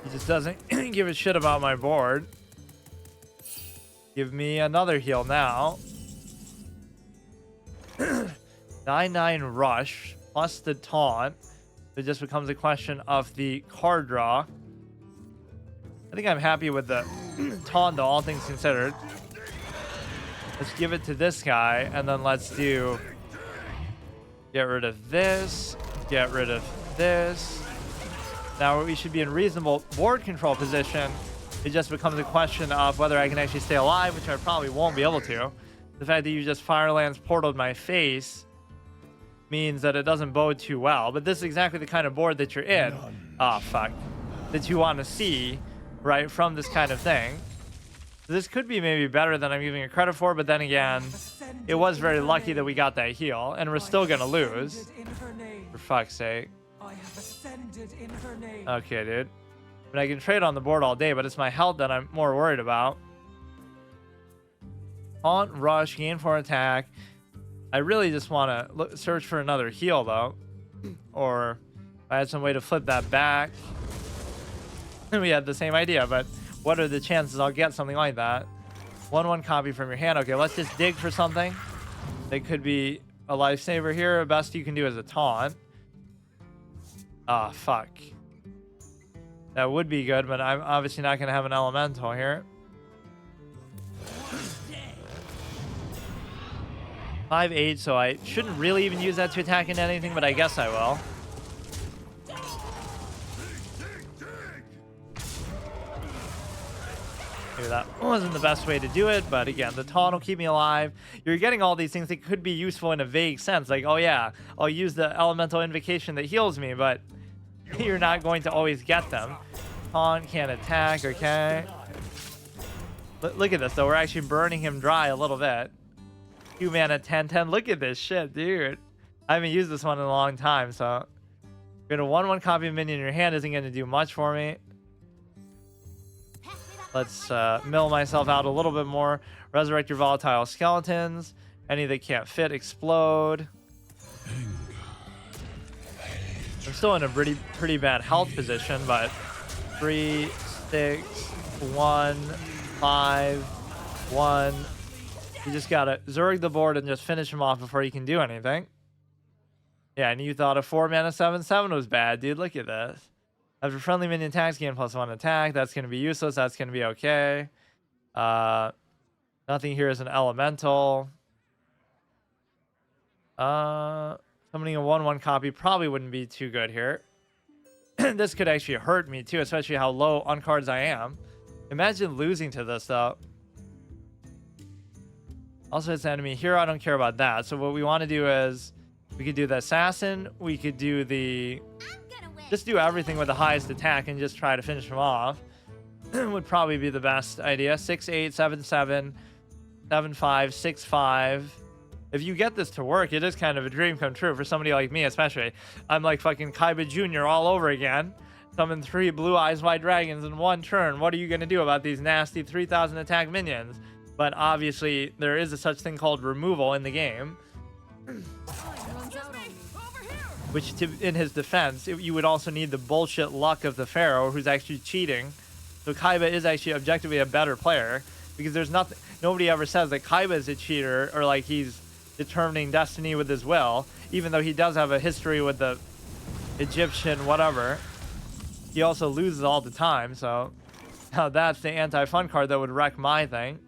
he just doesn't give a shit about my board. Give me another heal now. 9/9 rush plus the taunt. It just becomes a question of the card draw. I think I'm happy with the taunt though, all things considered. Let's give it to this guy, and then let's do get rid of this, get rid of this. Now we should be in reasonable board control position. It just becomes a question of whether I can actually stay alive, which I probably won't be able to. The fact that you just Firelands portaled my face means that it doesn't bode too well. But this is exactly the kind of board that you're in. Oh, fuck. That you want to see, right, from this kind of thing. This could be maybe better than I'm giving it credit for, but then again, it was very lucky that we got that heal, and we're still going to lose. For fuck's sake. Okay, dude. I mean, I can trade on the board all day, but it's my health that I'm more worried about. Taunt, rush, gain 4 attack. I really just want to search for another heal, though. Or if I had some way to flip that back. We had the same idea, but what are the chances I'll get something like that? 1/1 copy from your hand. Okay, let's just dig for something. That could be a lifesaver here. The best you can do is a taunt. Ah, fuck. That would be good, but I'm obviously not going to have an elemental here. 5/8, so I shouldn't really even use that to attack into anything, but I guess I will. Maybe that wasn't the best way to do it, but again, the taunt will keep me alive. You're getting all these things that could be useful in a vague sense, like, oh yeah, I'll use the elemental invocation that heals me, but you're not going to always get them. Taunt can't attack, okay. Look at this, though. We're actually burning him dry a little bit. 2 mana, 10/10. Look at this shit, dude. I haven't used this one in a long time, so get a 1/1 copy of minion in your hand isn't going to do much for me. Let's mill myself out a little bit more. Resurrect your volatile skeletons. Any that can't fit, explode. I'm still in a pretty bad health position, but 3, 6, 1, 5, 1. You just gotta Zerg the board and just finish him off before you can do anything. Yeah, and you thought a 4 mana 7/7 was bad, dude. Look at this. After friendly minion attacks, gain +1 attack. That's gonna be useless. That's gonna be okay. Nothing here is an elemental. Summoning a 1/1 copy probably wouldn't be too good here. This could actually hurt me too, especially how low on cards I am. Imagine losing to this though. Also, it's enemy here. I don't care about that. So what we want to do is we could do the assassin. We could do the just do everything with the highest attack and just try to finish him off. Would probably be the best idea. 6/8, 7/7, 7/5, 6/5. If you get this to work, it is kind of a dream come true for somebody like me, especially. I'm like fucking Kaiba Jr. all over again. Summon 3 Blue Eyes White Dragons in 1 turn. What are you going to do about these nasty 3,000 attack minions? But obviously, there is a such thing called removal in the game. Which, in his defense, you would also need the bullshit luck of the Pharaoh, who's actually cheating. So Kaiba is actually objectively a better player. Because there's nothing... Nobody ever says that Kaiba is a cheater, or like he's determining destiny with his will. Even though he does have a history with the Egyptian whatever. He also loses all the time, so... Now that's the anti-fun card that would wreck my thing.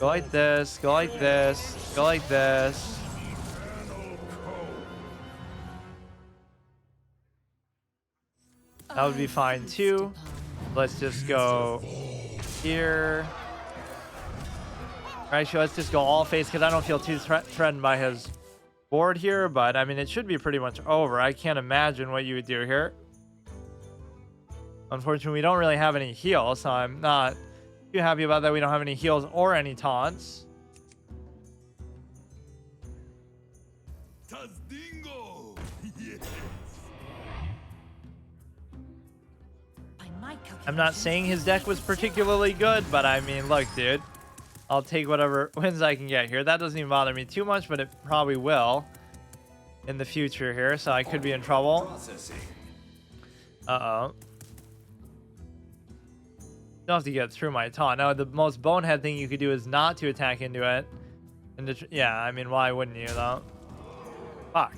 Go like this, go like this, go like this. That would be fine too. Let's just go here. Actually, let's just go all face because I don't feel too threatened by his board here. But I mean, it should be pretty much over. I can't imagine what you would do here. Unfortunately, we don't really have any heals, so I'm not too happy about that. We don't have any heals or any taunts. I'm not saying his deck was particularly good, but I mean, look, dude. I'll take whatever wins I can get here. That doesn't even bother me too much, but it probably will in the future here, so I could be in trouble. Uh-oh. Don't have to get through my taunt. Now, the most bonehead thing you could do is not to attack into it. And yeah, I mean, why wouldn't you, though? Fuck.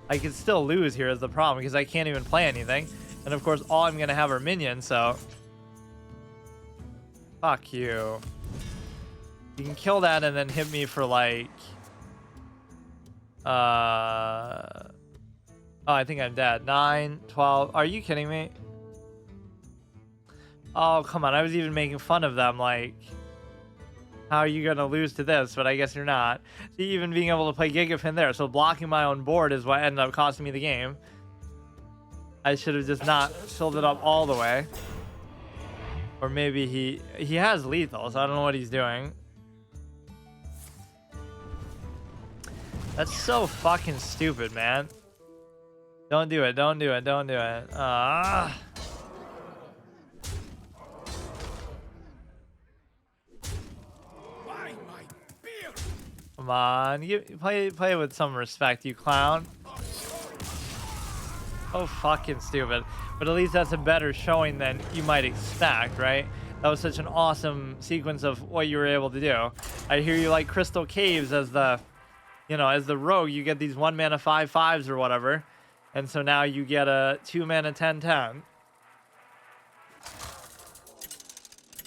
I could still lose here is the problem, because I can't even play anything. And, of course, all I'm going to have are minions, so... Fuck you. You can kill that and then hit me for, like... Oh, I think I'm dead. 9, 12... Are you kidding me? Oh, come on. I was even making fun of them, like... How are you going to lose to this? But I guess you're not. See, even being able to play Gigapin there. So blocking my own board is what ended up costing me the game. I should have just not filled it up all the way. Or maybe he has lethal, so I don't know what he's doing. That's so fucking stupid, man. Don't do it, don't do it, don't do it. Ah. Come on, play with some respect, you clown. Oh, fucking stupid. But at least that's a better showing than you might expect, right? That was such an awesome sequence of what you were able to do. I hear you like Crystal Caves as the, you know, as the rogue. You get these 1 mana 5/5s or whatever. And so now you get a 2 mana 10/10.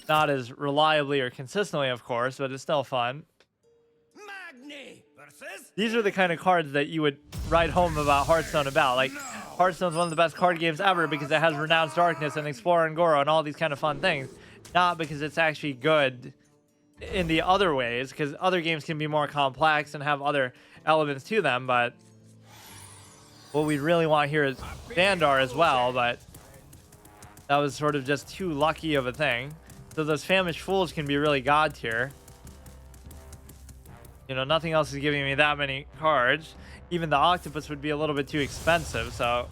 Not as reliably or consistently, of course, but it's still fun. These are the kind of cards that you would write home about Hearthstone about. Like, Hearthstone's one of the best card games ever because it has Renounced Darkness and Explorer and Goro and all these kind of fun things. Not because it's actually good in the other ways, because other games can be more complex and have other elements to them, but what we really want here is Vandar as well, but that was sort of just too lucky of a thing. So those Famished Fools can be really god tier. You know, nothing else is giving me that many cards. Even the Octopus would be a little bit too expensive, so...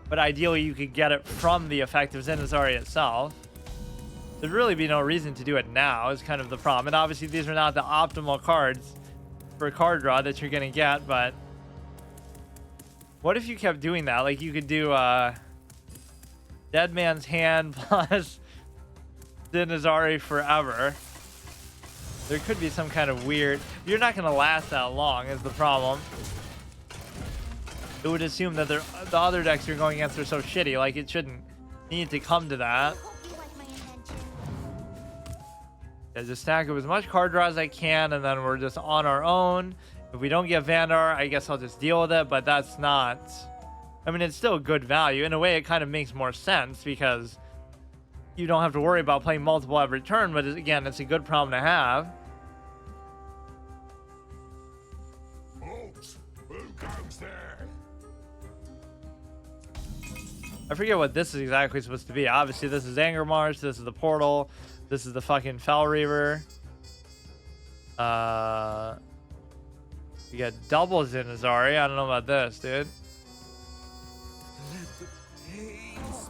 But ideally, you could get it from the effect of Zenazari itself. There'd really be no reason to do it now, is kind of the problem. And obviously, these are not the optimal cards for card draw that you're going to get, but... What if you kept doing that? Like, you could do, Dead Man's Hand plus Zenazari forever. There could be some kind of weird... You're not going to last that long is the problem. It would assume that the other decks you're going against are so shitty. Like, it shouldn't need to come to that. Yeah, just stack up as much card draw as I can, and then we're just on our own. If we don't get Vandar, I guess I'll just deal with it, but that's not... I mean, it's still good value. In a way, it kind of makes more sense, because you don't have to worry about playing multiple every turn, but again, it's a good problem to have. I forget what this is exactly supposed to be. Obviously, this is Anger March, this is the Portal, this is the fucking Fel Reaver. We got double Zinazari. I don't know about this, dude.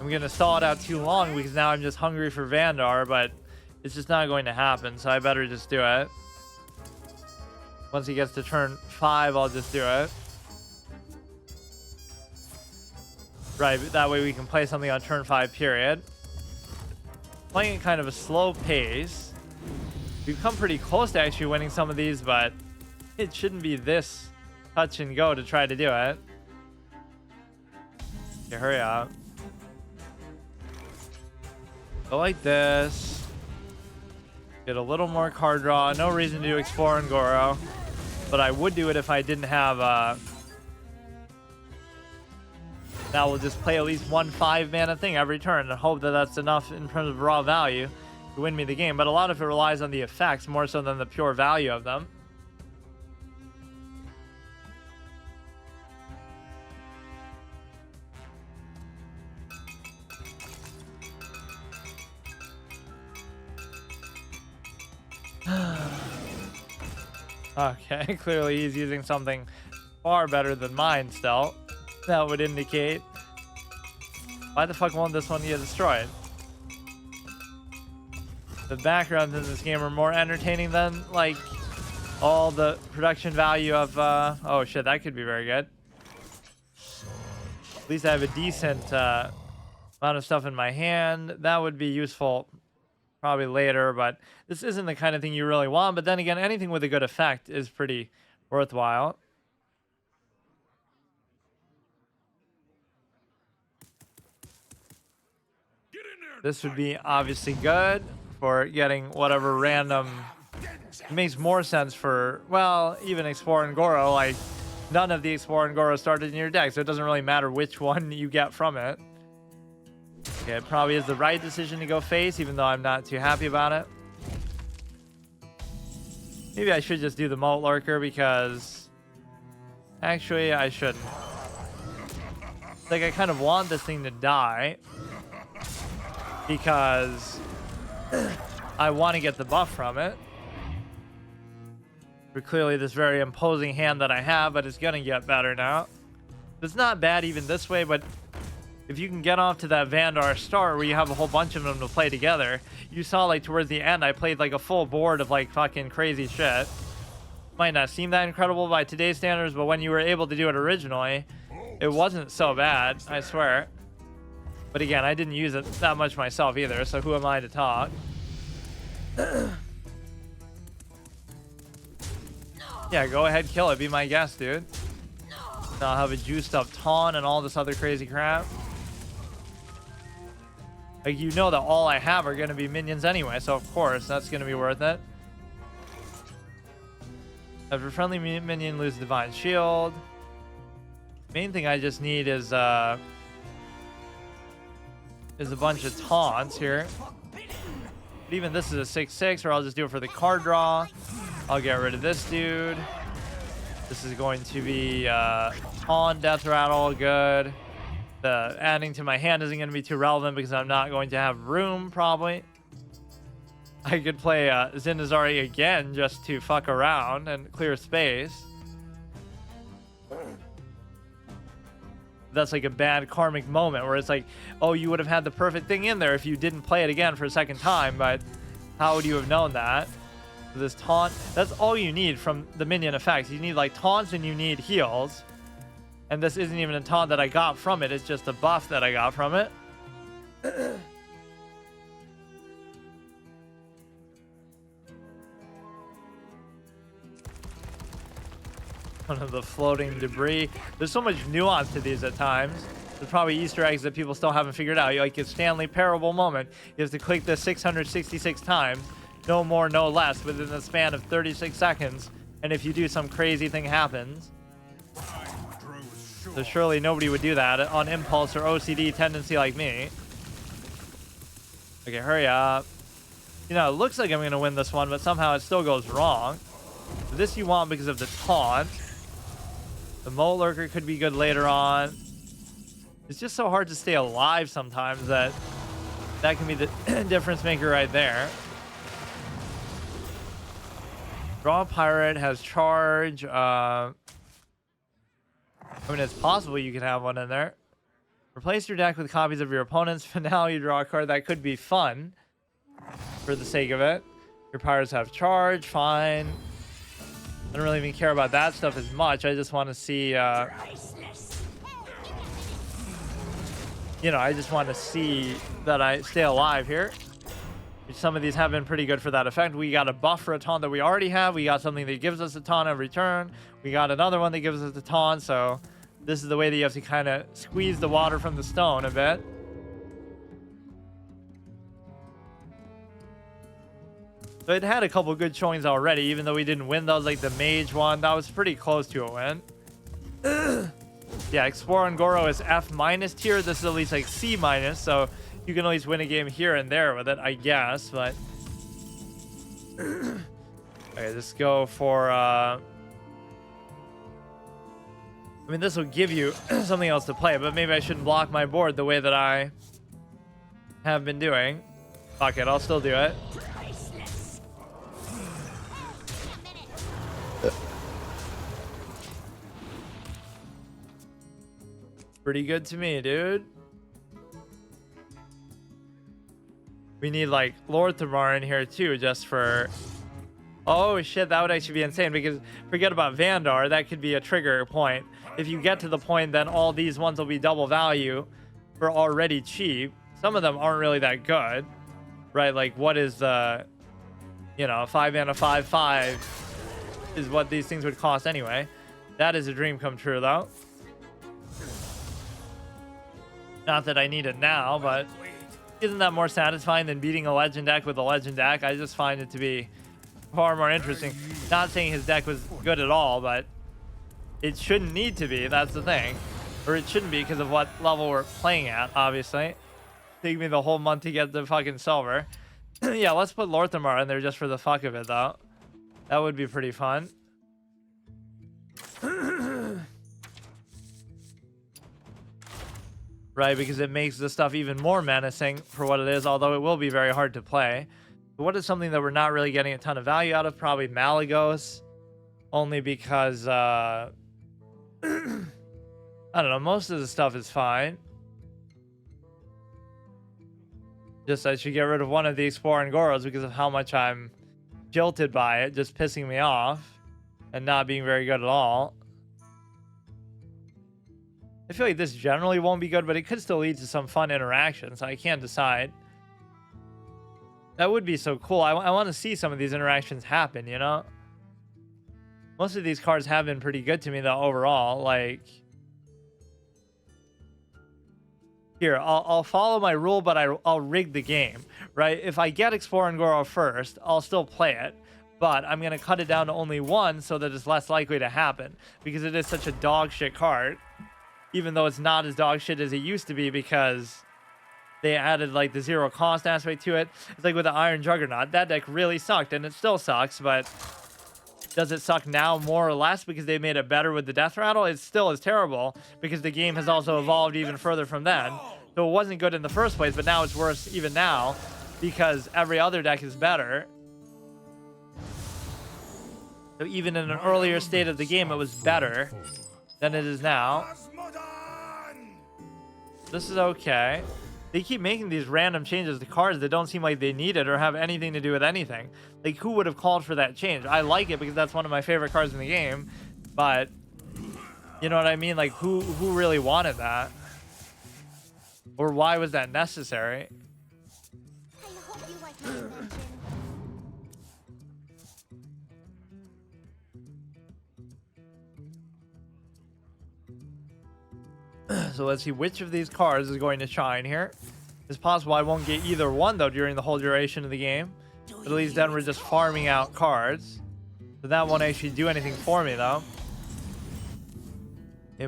I'm gonna stall it out too long because now I'm just hungry for Vandar, but it's just not going to happen, so I better just do it. Once he gets to turn 5, I'll just do it. Right, that way we can play something on turn 5, period. Playing at kind of a slow pace. We've come pretty close to actually winning some of these, but it shouldn't be this touch and go to try to do it. Okay, hurry up. Go like this. Get a little more card draw. No reason to do Explore and Goro, but I would do it if I didn't have now we'll just play at least one 5-mana thing every turn and hope that that's enough in terms of raw value to win me the game. But a lot of it relies on the effects more so than the pure value of them. Okay, clearly he's using something far better than mine still. That would indicate. Why the fuck won't this one get destroyed? The backgrounds in this game are more entertaining than, like, all the production value of, oh shit, that could be very good. At least I have a decent amount of stuff in my hand. That would be useful probably later, but this isn't the kind of thing you really want. But then again, anything with a good effect is pretty worthwhile. This would be obviously good for getting whatever random. It makes more sense for, well, even Explore and Goro. Like, none of the Explore and Goro started in your deck, so it doesn't really matter which one you get from it. Okay, it probably is the right decision to go face, even though I'm not too happy about it. Maybe I should just do the Moat Lurker because actually I shouldn't. Like, I kind of want this thing to die because I want to get the buff from it. For clearly this very imposing hand that I have, but it's gonna get better now. It's not bad even this way, but if you can get off to that Vandar start where you have a whole bunch of them to play together, you saw like towards the end I played like a full board of like fucking crazy shit. Might not seem that incredible by today's standards, but when you were able to do it originally, it wasn't so bad, I swear. But again, I didn't use it that much myself either, so who am I to talk? Yeah, go ahead, kill it. Be my guest, dude. Now I'll have a juiced up taunt and all this other crazy crap. Like, you know that all I have are going to be minions anyway, so of course that's going to be worth it. After friendly minion, lose Divine Shield. Main thing I just need is a bunch of taunts here. But even this is a 6/6, or I'll just do it for the card draw. I'll get rid of this dude. This is going to be taunt, death rattle, good. The adding to my hand isn't going to be too relevant because I'm not going to have room, probably. I could play Zinazari again just to fuck around and clear space. That's like a bad karmic moment where it's like, oh, you would have had the perfect thing in there if you didn't play it again for a second time, but how would you have known that? This taunt, that's all you need from the minion effects. You need like taunts and you need heals. And this isn't even a taunt that I got from it, it's just a buff that I got from it. One of the floating debris. There's so much nuance to these at times. There's probably Easter eggs that people still haven't figured out. Like a Stanley Parable moment. You have to click this 666 times. No more, no less, within the span of 36 seconds. And if you do, some crazy thing happens. So surely nobody would do that on impulse or OCD tendency like me. Okay, hurry up. You know, it looks like I'm going to win this one, but somehow it still goes wrong. So this you want because of the taunt. The Moat Lurker could be good later on. It's just so hard to stay alive sometimes that can be the difference maker right there. Draw pirate has charge. I mean, it's possible you could have one in there. Replace your deck with copies of your opponent's finale. You draw a card. That could be fun for the sake of it. Your pirates have charge. Fine. I don't really even care about that stuff as much. I just want to see, you know, I just want to see that I stay alive here. Some of these have been pretty good for that effect. We got a buff for a taunt that we already have. We got something that gives us a taunt every turn. We got another one that gives us a taunt. So this is the way that you have to kind of squeeze the water from the stone a bit. So it had a couple good showings already, even though we didn't win those, like the mage one. That was pretty close to a win. Yeah, Explore and Goro is F- tier. This is at least like C-, so you can at least win a game here and there with it, I guess. But okay, let's go for I mean, this will give you something else to play, but maybe I shouldn't block my board the way that I have been doing. Fuck it, I'll still do it. Pretty good to me, dude. We need like Lord Thamar in here too, just for... Oh shit, that would actually be insane, because forget about Vandar, that could be a trigger point. If you get to the point, then all these ones will be double value for already cheap. Some of them aren't really that good, right? Like what is the, you know, 5 mana 5/5 is what these things would cost anyway. That is a dream come true though. Not that I need it now, but isn't that more satisfying than beating a legend deck with a legend deck? I just find it to be far more interesting. Not saying his deck was good at all, but it shouldn't need to be. That's the thing. Or it shouldn't be because of what level we're playing at, obviously. Take me the whole month to get the fucking silver. Yeah, let's put Lord Thamar in there just for the fuck of it, though. That would be pretty fun. Right, because it makes the stuff even more menacing for what it is, although it will be very hard to play. But what is something that we're not really getting a ton of value out of? Probably Malygos. Only because, I don't know, most of the stuff is fine. Just I should get rid of one of the Explore and Goros because of how much I'm jilted by it, just pissing me off and not being very good at all. I feel like this generally won't be good, but it could still lead to some fun interactions. I can't decide. That would be so cool. I want to see some of these interactions happen, you know? Most of these cards have been pretty good to me, though, overall. Like, here, I'll follow my rule, but I'll rig the game, right? If I get Explore and Goro first, I'll still play it. But I'm going to cut it down to only one so that it's less likely to happen. Because it is such a dog shit card. Even though it's not as dog shit as it used to be, because they added like the zero cost aspect to it. It's like with the Iron Juggernaut. That deck really sucked, and it still sucks, but does it suck now more or less because they made it better with the Death Rattle? It still is terrible because the game has also evolved even further from then. So it wasn't good in the first place, but now it's worse even now because every other deck is better. So even in an earlier state of the game, it was better than it is now. This is okay. They keep making these random changes to cards that don't seem like they need it or have anything to do with anything. Like, who would have called for that change? I like it because that's one of my favorite cards in the game, but you know what I mean? Like, who really wanted that? Or why was that necessary? I hope you like my invention. So let's see which of these cards is going to shine here. It's possible I won't get either one, though, during the whole duration of the game. But at least then we're just farming out cards. So that won't actually do anything for me, though.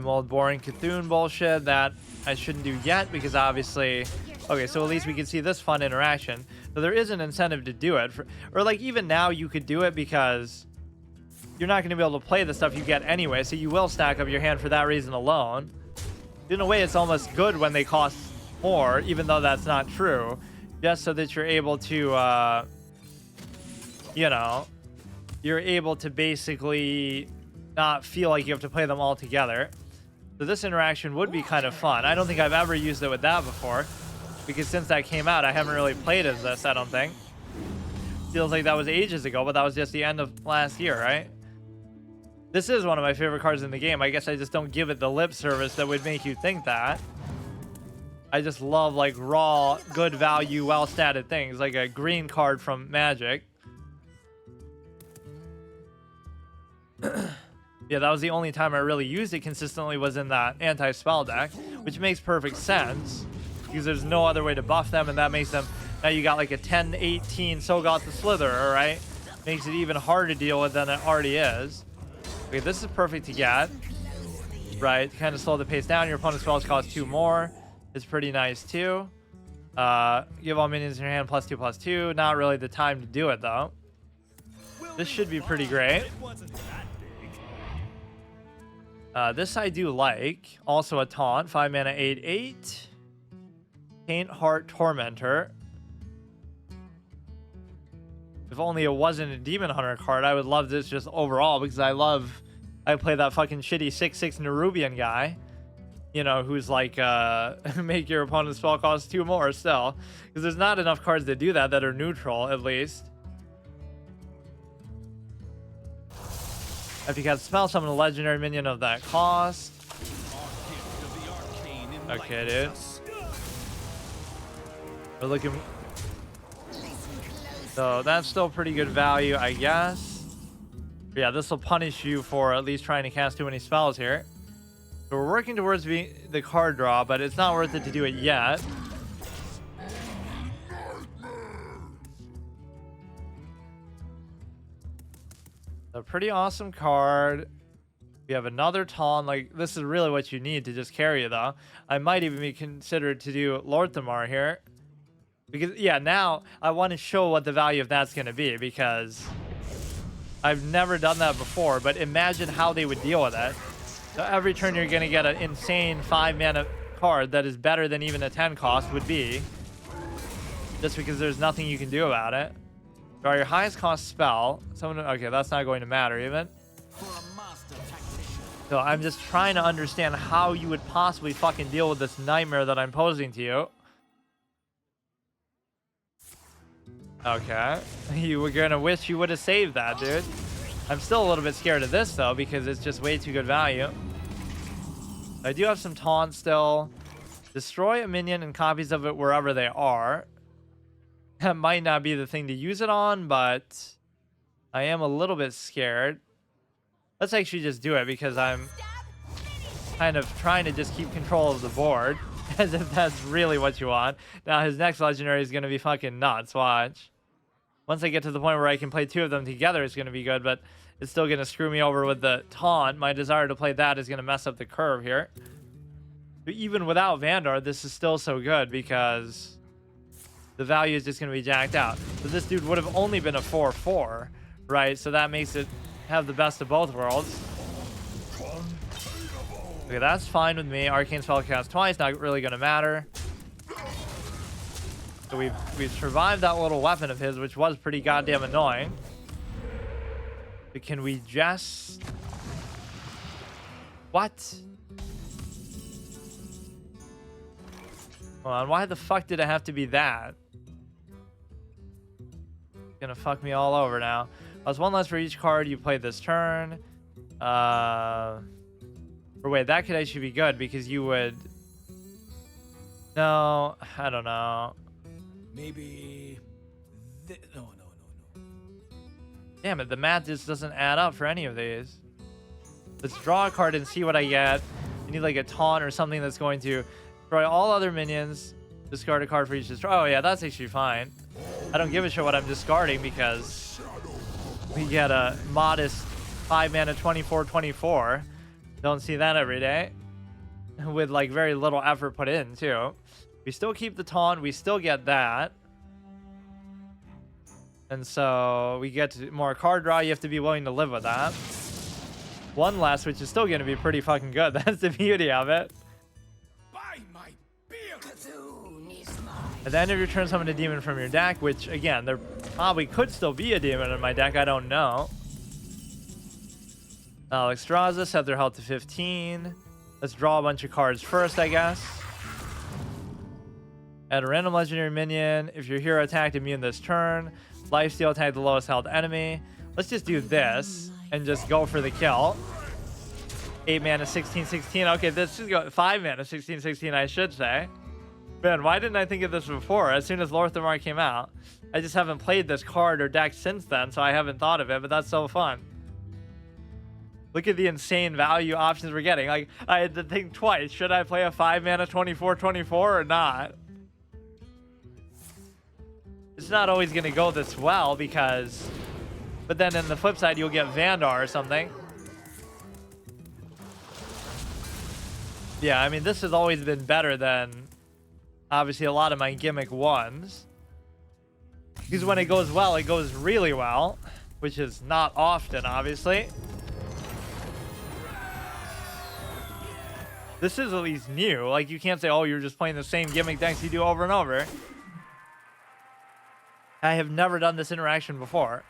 Old boring Cthulhu bullshit that I shouldn't do yet because obviously... Okay, so at least we can see this fun interaction. So there is an incentive to do it. Or like even now you could do it because you're not going to be able to play the stuff you get anyway. So you will stack up your hand for that reason alone. In a way, it's almost good when they cost more, even though that's not true. Just so that you're able to, you know, you're able to basically not feel like you have to play them all together. So this interaction would be kind of fun. I don't think I've ever used it with that before, because since that came out, I haven't really played as this, I don't think. Feels like that was ages ago, but that was just the end of last year, right? This is one of my favorite cards in the game. I guess I just don't give it the lip service that would make you think that. I just love like raw, good value, well-statted things, like a green card from Magic. Yeah, that was the only time I really used it consistently, was in that anti-spell deck, which makes perfect sense because there's no other way to buff them, and that makes them, now you got like a 10-18 So Got the Slitherer, right? Makes it even harder to deal with than it already is. Okay, this is perfect to get, right? To kind of slow the pace down. Your opponent's spells cost 2 more. It's pretty nice too. Give all minions in your hand +2/+2. Not really the time to do it though. This should be pretty great. This I do like. Also a taunt. 5 mana 8/8. Taint Heart Tormentor. If only it wasn't a Demon Hunter card, I would love this just overall, because I play that fucking shitty 6/6 Nerubian guy. You know, who's like, make your opponent's spell cost 2 more still. Because there's not enough cards to do that are neutral, at least. If you cast spell, summon a legendary minion of that cost. Okay, dude. We're looking... So that's still pretty good value, I guess. But yeah, this will punish you for at least trying to cast too many spells here. So we're working towards the card draw, but it's not worth it to do it yet. A pretty awesome card. We have another taunt. Like, this is really what you need to just carry it, though. I might even be considered to do Lord Thamar here. Because, yeah, now I want to show what the value of that's going to be, because I've never done that before, but imagine how they would deal with it. So every turn you're going to get an insane 5 mana card that is better than even a 10 cost would be. Just because there's nothing you can do about it. Draw your highest cost spell. Okay, that's not going to matter even. So I'm just trying to understand how you would possibly fucking deal with this nightmare that I'm posing to you. Okay. You were gonna wish you would have saved that, dude. I'm still a little bit scared of this, though, because it's just way too good value. I do have some taunts still. Destroy a minion and copies of it wherever they are. That might not be the thing to use it on, but I am a little bit scared. Let's actually just do it, because I'm kind of trying to just keep control of the board, as if that's really what you want. Now, his next legendary is going to be fucking nuts. Watch. Once I get to the point where I can play 2 of them together, it's going to be good, but it's still going to screw me over with the taunt. My desire to play that is going to mess up the curve here. But even without Vanguard, this is still so good, because the value is just going to be jacked out. But this dude would have only been a 4/4, right? So that makes it have the best of both worlds. Okay, that's fine with me. Arcane spell cast twice, not really going to matter. So we've survived that little weapon of his, which was pretty goddamn annoying. But can we just... What? Hold on, why the fuck did it have to be that? It's gonna fuck me all over now. Plus 1 less for each card you play this turn. Or wait, that could actually be good, because you would... No, I don't know. Maybe... No. Damn it, the math just doesn't add up for any of these. Let's draw a card and see what I get. I need like a taunt or something that's going to destroy all other minions. Discard a card for each destroy. Oh yeah, that's actually fine. I don't give a shit what I'm discarding, because we get a modest 5 mana 24/24. Don't see that every day. With like very little effort put in too. We still keep the taunt. We still get that. And so we get more card draw. You have to be willing to live with that. 1 less, which is still going to be pretty fucking good. That's the beauty of it. By my beard. At the end of your turn, summon a demon from your deck, which again, there probably could still be a demon in my deck. I don't know. Alexstrasza set their health to 15. Let's draw a bunch of cards first, I guess. Add a random legendary minion. If your hero attacked, immune this turn. Lifesteal, attack the lowest health enemy. Let's just do this and just go for the kill. 8 mana, 16/16. Okay, this should go 5 mana, 16/16, I should say. Man, why didn't I think of this before? As soon as Lorthamar came out. I just haven't played this card or deck since then, so I haven't thought of it, but that's so fun. Look at the insane value options we're getting. Like, I had to think twice. Should I play a 5 mana 24/24 or not? It's not always going to go this well because... But then in the flip side, you'll get Vandar or something. Yeah, I mean, this has always been better than, obviously, a lot of my gimmick ones. Because when it goes well, it goes really well. Which is not often, obviously. This is at least new. Like, you can't say, oh, you're just playing the same gimmick decks you do over and over. I have never done this interaction before.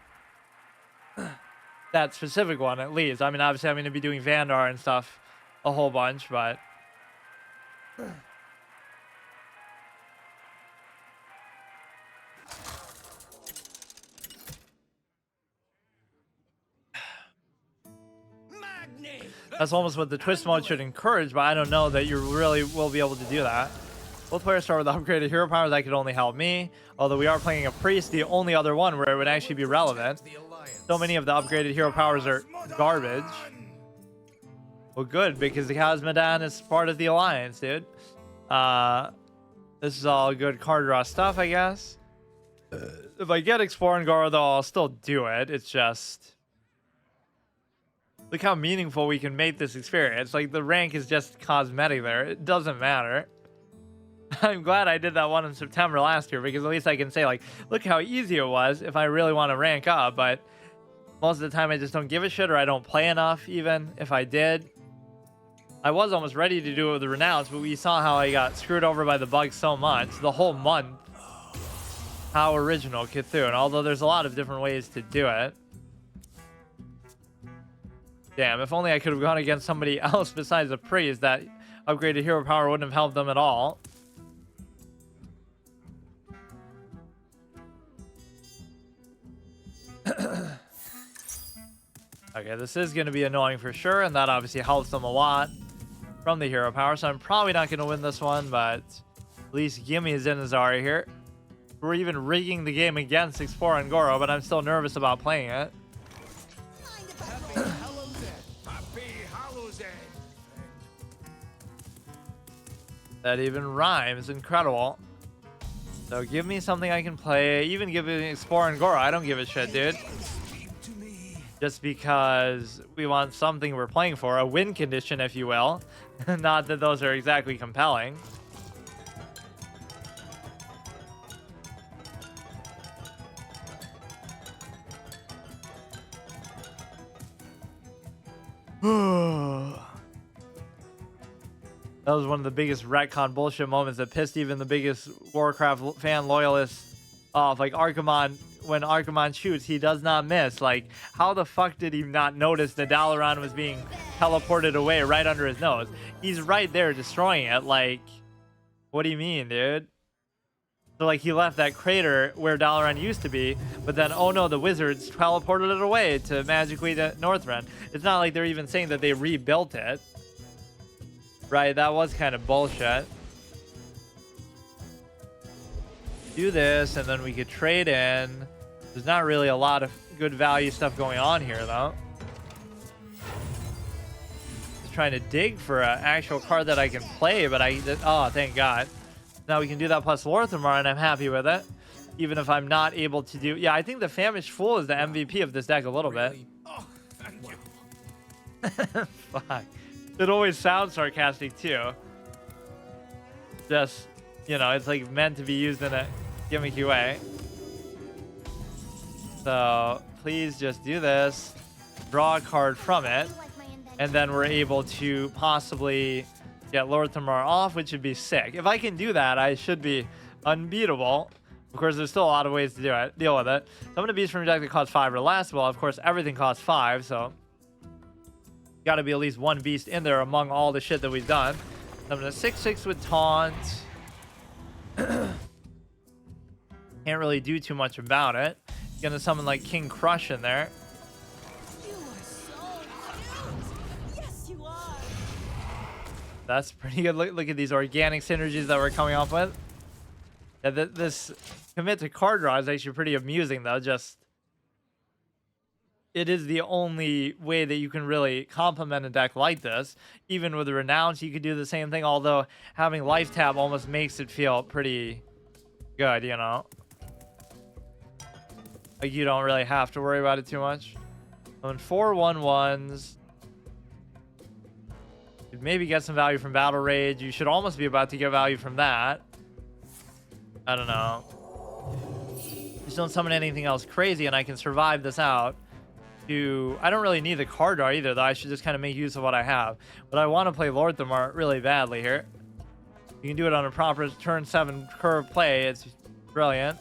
That specific one, at least. I mean, obviously, I'm going to be doing Vandar and stuff a whole bunch, but... That's almost what the twist mode should encourage, but I don't know that you really will be able to do that. Both players start with upgraded hero powers. That could only help me. Although we are playing a priest, the only other one where it would actually be relevant. So many of the upgraded hero powers are garbage. Well, good, because the Kazmadan is part of the alliance, dude. This is all good card draw stuff, I guess. If I get Explore and Goro, though, I'll still do it. It's just... Look how meaningful we can make this experience. Like, the rank is just cosmetic there. It doesn't matter. I'm glad I did that one in September last year, because at least I can say, like, look how easy it was if I really want to rank up. But most of the time, I just don't give a shit, or I don't play enough, even if I did. I was almost ready to do it with the Renounce, but we saw how I got screwed over by the bugs so much. The whole month. How original Cthulhu. And although there's a lot of different ways to do it. Damn, if only I could have gone against somebody else besides a priest, that upgraded hero power wouldn't have helped them at all. Okay, this is going to be annoying for sure, and that obviously helps them a lot from the hero power, so I'm probably not going to win this one, but at least gimme Zinazari here. We're even rigging the game against Explore and Goro, but I'm still nervous about playing it. That even rhymes. Incredible. So give me something I can play. Even give me Explore and Goro. I don't give a shit, dude. Just because we want something we're playing for. A win condition, if you will. Not that those are exactly compelling. That was one of the biggest retcon bullshit moments that pissed even the biggest Warcraft fan loyalists off. Like, Archimon, when Archimon shoots, he does not miss. Like, how the fuck did he not notice that Dalaran was being teleported away right under his nose? He's right there destroying it. Like, what do you mean, dude? So, like, he left that crater where Dalaran used to be, but then, oh no, the wizards teleported it away to magically to Northrend. It's not like they're even saying that they rebuilt it. Right, that was kind of bullshit. Do this, and then we could trade in. There's not really a lot of good value stuff going on here, though. Just trying to dig for an actual card that I can play, but oh, thank God. Now we can do that plus Lorthamar, and I'm happy with it. Even if I'm not able to do... Yeah, I think the Famished Fool is the MVP of this deck a little bit. Oh, thank you. Fuck. It always sounds sarcastic, too. Just, you know, it's like meant to be used in a gimmicky way. So, please just do this. Draw a card from it. And then we're able to possibly get Lorthamar off, which would be sick. If I can do that, I should be unbeatable. Of course, there's still a lot of ways to deal with it. Some of the beasts from your deck that cost 5 or less. Well, of course, everything costs 5, so... Got to be at least one beast in there among all the shit that we've done. I'm gonna 6/6 with taunt. Can't really do too much about it. Gonna summon like King Crush in there. You are so cute. Yes, you are. That's pretty good. Look at these organic synergies that we're coming up with. Yeah, this commit to card draw is actually pretty amusing though. Just it is the only way that you can really complement a deck like this. Even with Renounce, you could do the same thing, although having Life Tab almost makes it feel pretty good, you know? Like, you don't really have to worry about it too much. On 4/1/1s, you'd maybe get some value from Battle Rage. You should almost be about to get value from that. I don't know. Just don't summon anything else crazy, and I can survive this out. I don't really need the card draw either, though. I should just kind of make use of what I have. But I want to play Lord Thamar really badly here. You can do it on a proper turn 7 curve play. It's brilliant.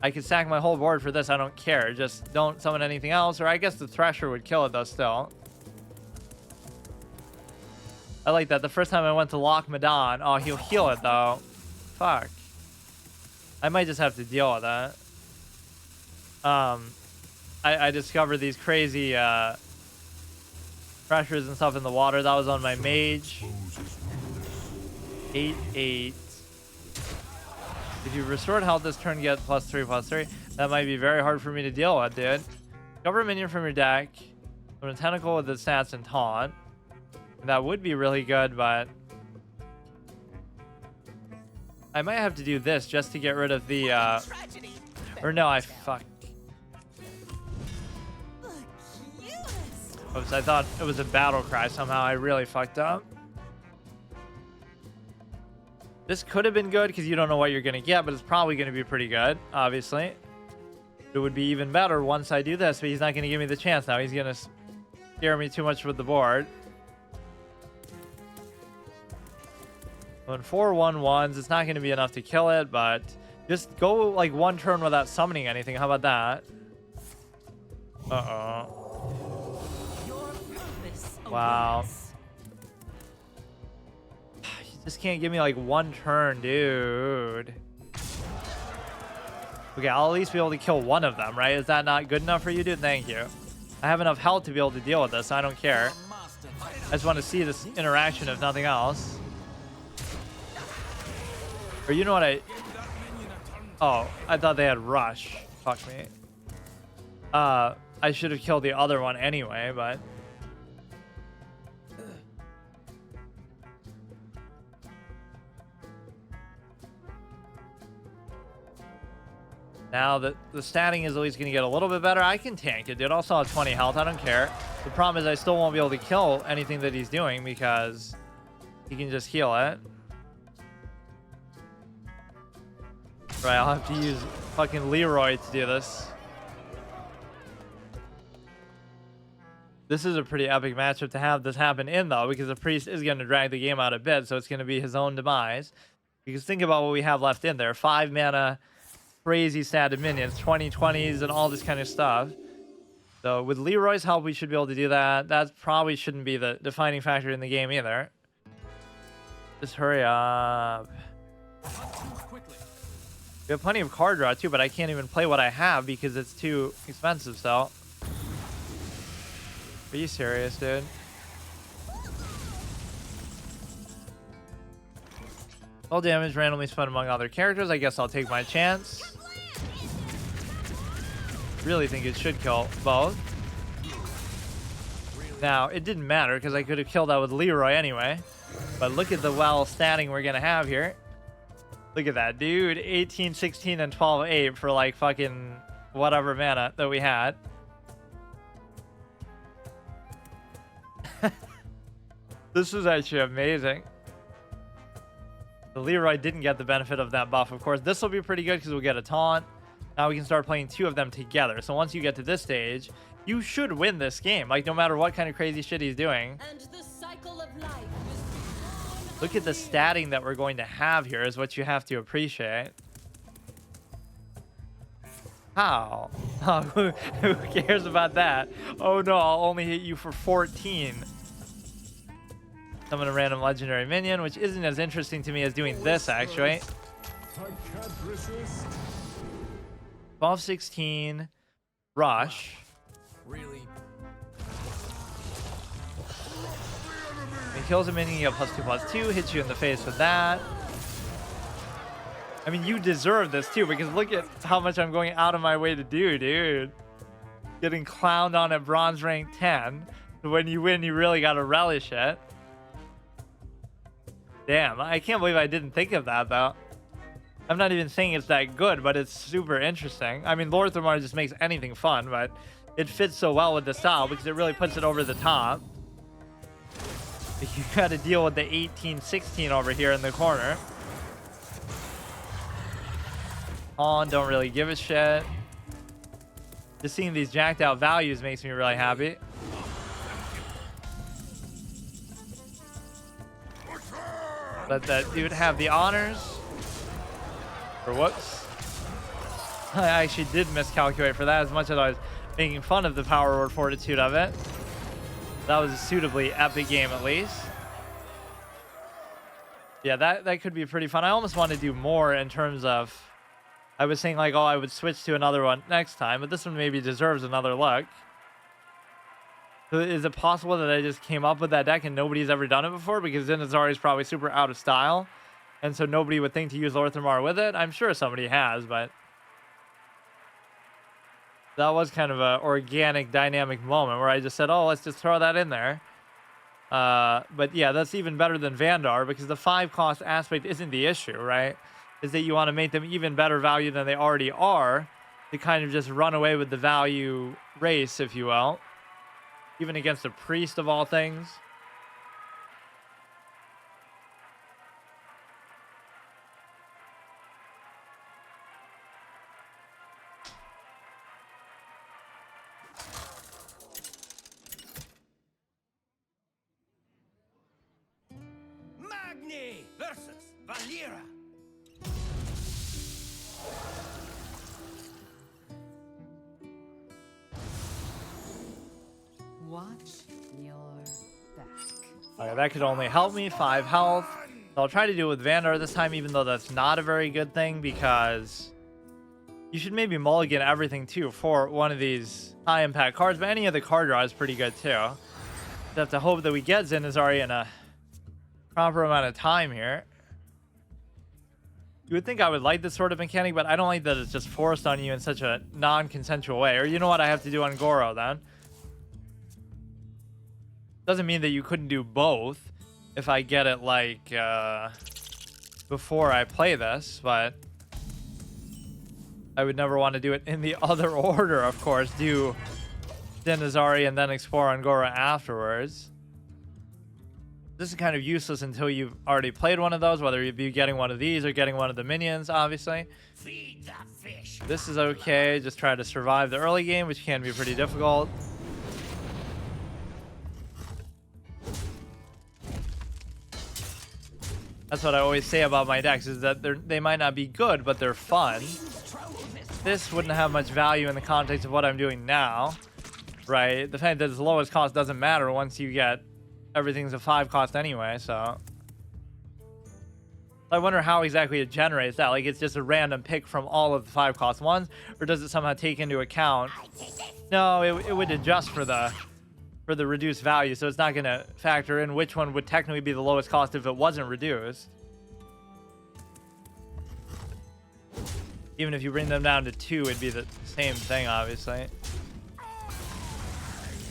I could sack my whole board for this. I don't care. Just don't summon anything else. Or I guess the Thresher would kill it, though, still. I like that. The first time I went to lock Madan. Oh, he'll heal it, though. Fuck. I might just have to deal with that. I discovered these crazy pressures and stuff in the water. That was on my mage. 8/8. If you restored health this turn, get +3/+3. That might be very hard for me to deal with, dude. Cover a minion from your deck. From a tentacle with the stats and taunt. That would be really good, but I might have to do this just to get rid of the Tragedy. or no, I fuck. The cutest. Oops, I thought it was a battle cry somehow. I really fucked up. This could have been good because you don't know what you're going to get, but it's probably going to be pretty good, obviously. It would be even better once I do this, but he's not going to give me the chance now. He's going to scare me too much with the board. On 4/1/1s, it's not going to be enough to kill it, but just go like one turn without summoning anything. How about that? Uh-oh. Your purpose Wow. awaits. You just can't give me like one turn, dude. Okay, I'll at least be able to kill one of them, right? Is that not good enough for you, dude? Thank you. I have enough health to be able to deal with this, so I don't care. I just want to see this interaction, if nothing else. Or you know what Oh, I thought they had Rush. Fuck me. I should have killed the other one anyway, but... Now that the statting is at least going to get a little bit better, I can tank it, dude. I'll still have 20 health. I don't care. The problem is I still won't be able to kill anything that he's doing because he can just heal it. Right, I'll have to use fucking Leroy to do this. This is a pretty epic matchup to have this happen in, though, because the priest is going to drag the game out a bit, so it's going to be his own demise. Because think about what we have left in there. 5 mana, crazy statted minions, 20/20s, and all this kind of stuff. So with Leroy's help, we should be able to do that. That probably shouldn't be the defining factor in the game either. Just hurry up. We have plenty of card draw too, but I can't even play what I have because it's too expensive, so. Are you serious, dude? All damage randomly spent among other characters. I guess I'll take my chance. Really think it should kill both. Now, it didn't matter because I could have killed that with Leroy anyway. But look at the statting we're going to have here. Look at that, dude. 18, 16, and 12/8 for like fucking whatever mana that we had. This is actually amazing. The Leroy didn't get the benefit of that buff, of course. This will be pretty good because we'll get a taunt. Now we can start playing 2 of them together. So once you get to this stage, you should win this game. Like, no matter what kind of crazy shit he's doing. And the cycle of life is Look at the statting that we're going to have here is what you have to appreciate. How? Oh, who cares about that? Oh no, I'll only hit you for 14. Summon a random legendary minion, which isn't as interesting to me as doing this, actually. I can't resist. 12, 16, rush. Really? It kills a minion, you get +2/+2, hits you in the face with that. I mean, you deserve this too, because look at how much I'm going out of my way to do, dude. Getting clowned on at bronze rank 10. So when you win, you really gotta relish it. Damn, I can't believe I didn't think of that, though. I'm not even saying it's that good, but it's super interesting. I mean, Lorthamar just makes anything fun, but it fits so well with the style because it really puts it over the top. You gotta deal with the 18-16 over here in the corner. On, don't really give a shit. Just seeing these jacked out values makes me really happy. Let that dude have the honors. Or whoops. I actually did miscalculate for that, as much as I was making fun of the power or fortitude of it. That was a suitably epic game, at least. Yeah, that could be pretty fun. I almost want to do more in terms of... I was saying, like, oh, I would switch to another one next time, but this one maybe deserves another look. So is it possible that I just came up with that deck and nobody's ever done it before? Because Zinazari is probably super out of style. And so nobody would think to use Lorthamar with it. I'm sure somebody has, but... that was kind of an organic, dynamic moment where I just said, oh, let's just throw that in there. But yeah, that's even better than Vandar, because the 5-cost aspect isn't the issue, right? Is that you want to make them even better value than they already are to kind of just run away with the value race, if you will. Even against a priest of all things. Magni versus Valera. Watch your back. Okay, that could only help me. 5 health. So I'll try to do it with Vandar this time, even though that's not a very good thing, because you should maybe mulligan everything too for one of these high impact cards, but any of the card draw is pretty good too. Just have to hope that we get Zinazari in a proper amount of time here. You would think I would like this sort of mechanic, but I don't like that it's just forced on you in such a non-consensual way. Or you know what I have to do on Goro then? Doesn't mean that you couldn't do both if I get it like before I play this, but I would never want to do it in the other order, of course. Do Zinazari and then explore on Goro afterwards. This is kind of useless until you've already played one of those, whether you be getting one of these or getting one of the minions, obviously. Feed the fish. This is okay. Just try to survive the early game, which can be pretty difficult. That's what I always say about my decks, is that they might not be good, but they're fun. This wouldn't have much value in the context of what I'm doing now, right? The fact that it's lowest cost doesn't matter once you get everything's a 5 cost anyway, so. I wonder how exactly it generates that. Like, it's just a random pick from all of the 5 cost ones, or does it somehow take into account? No, it would adjust for the reduced value, so it's not going to factor in which one would technically be the lowest cost if it wasn't reduced. Even if you bring them down to 2, it'd be the same thing, obviously.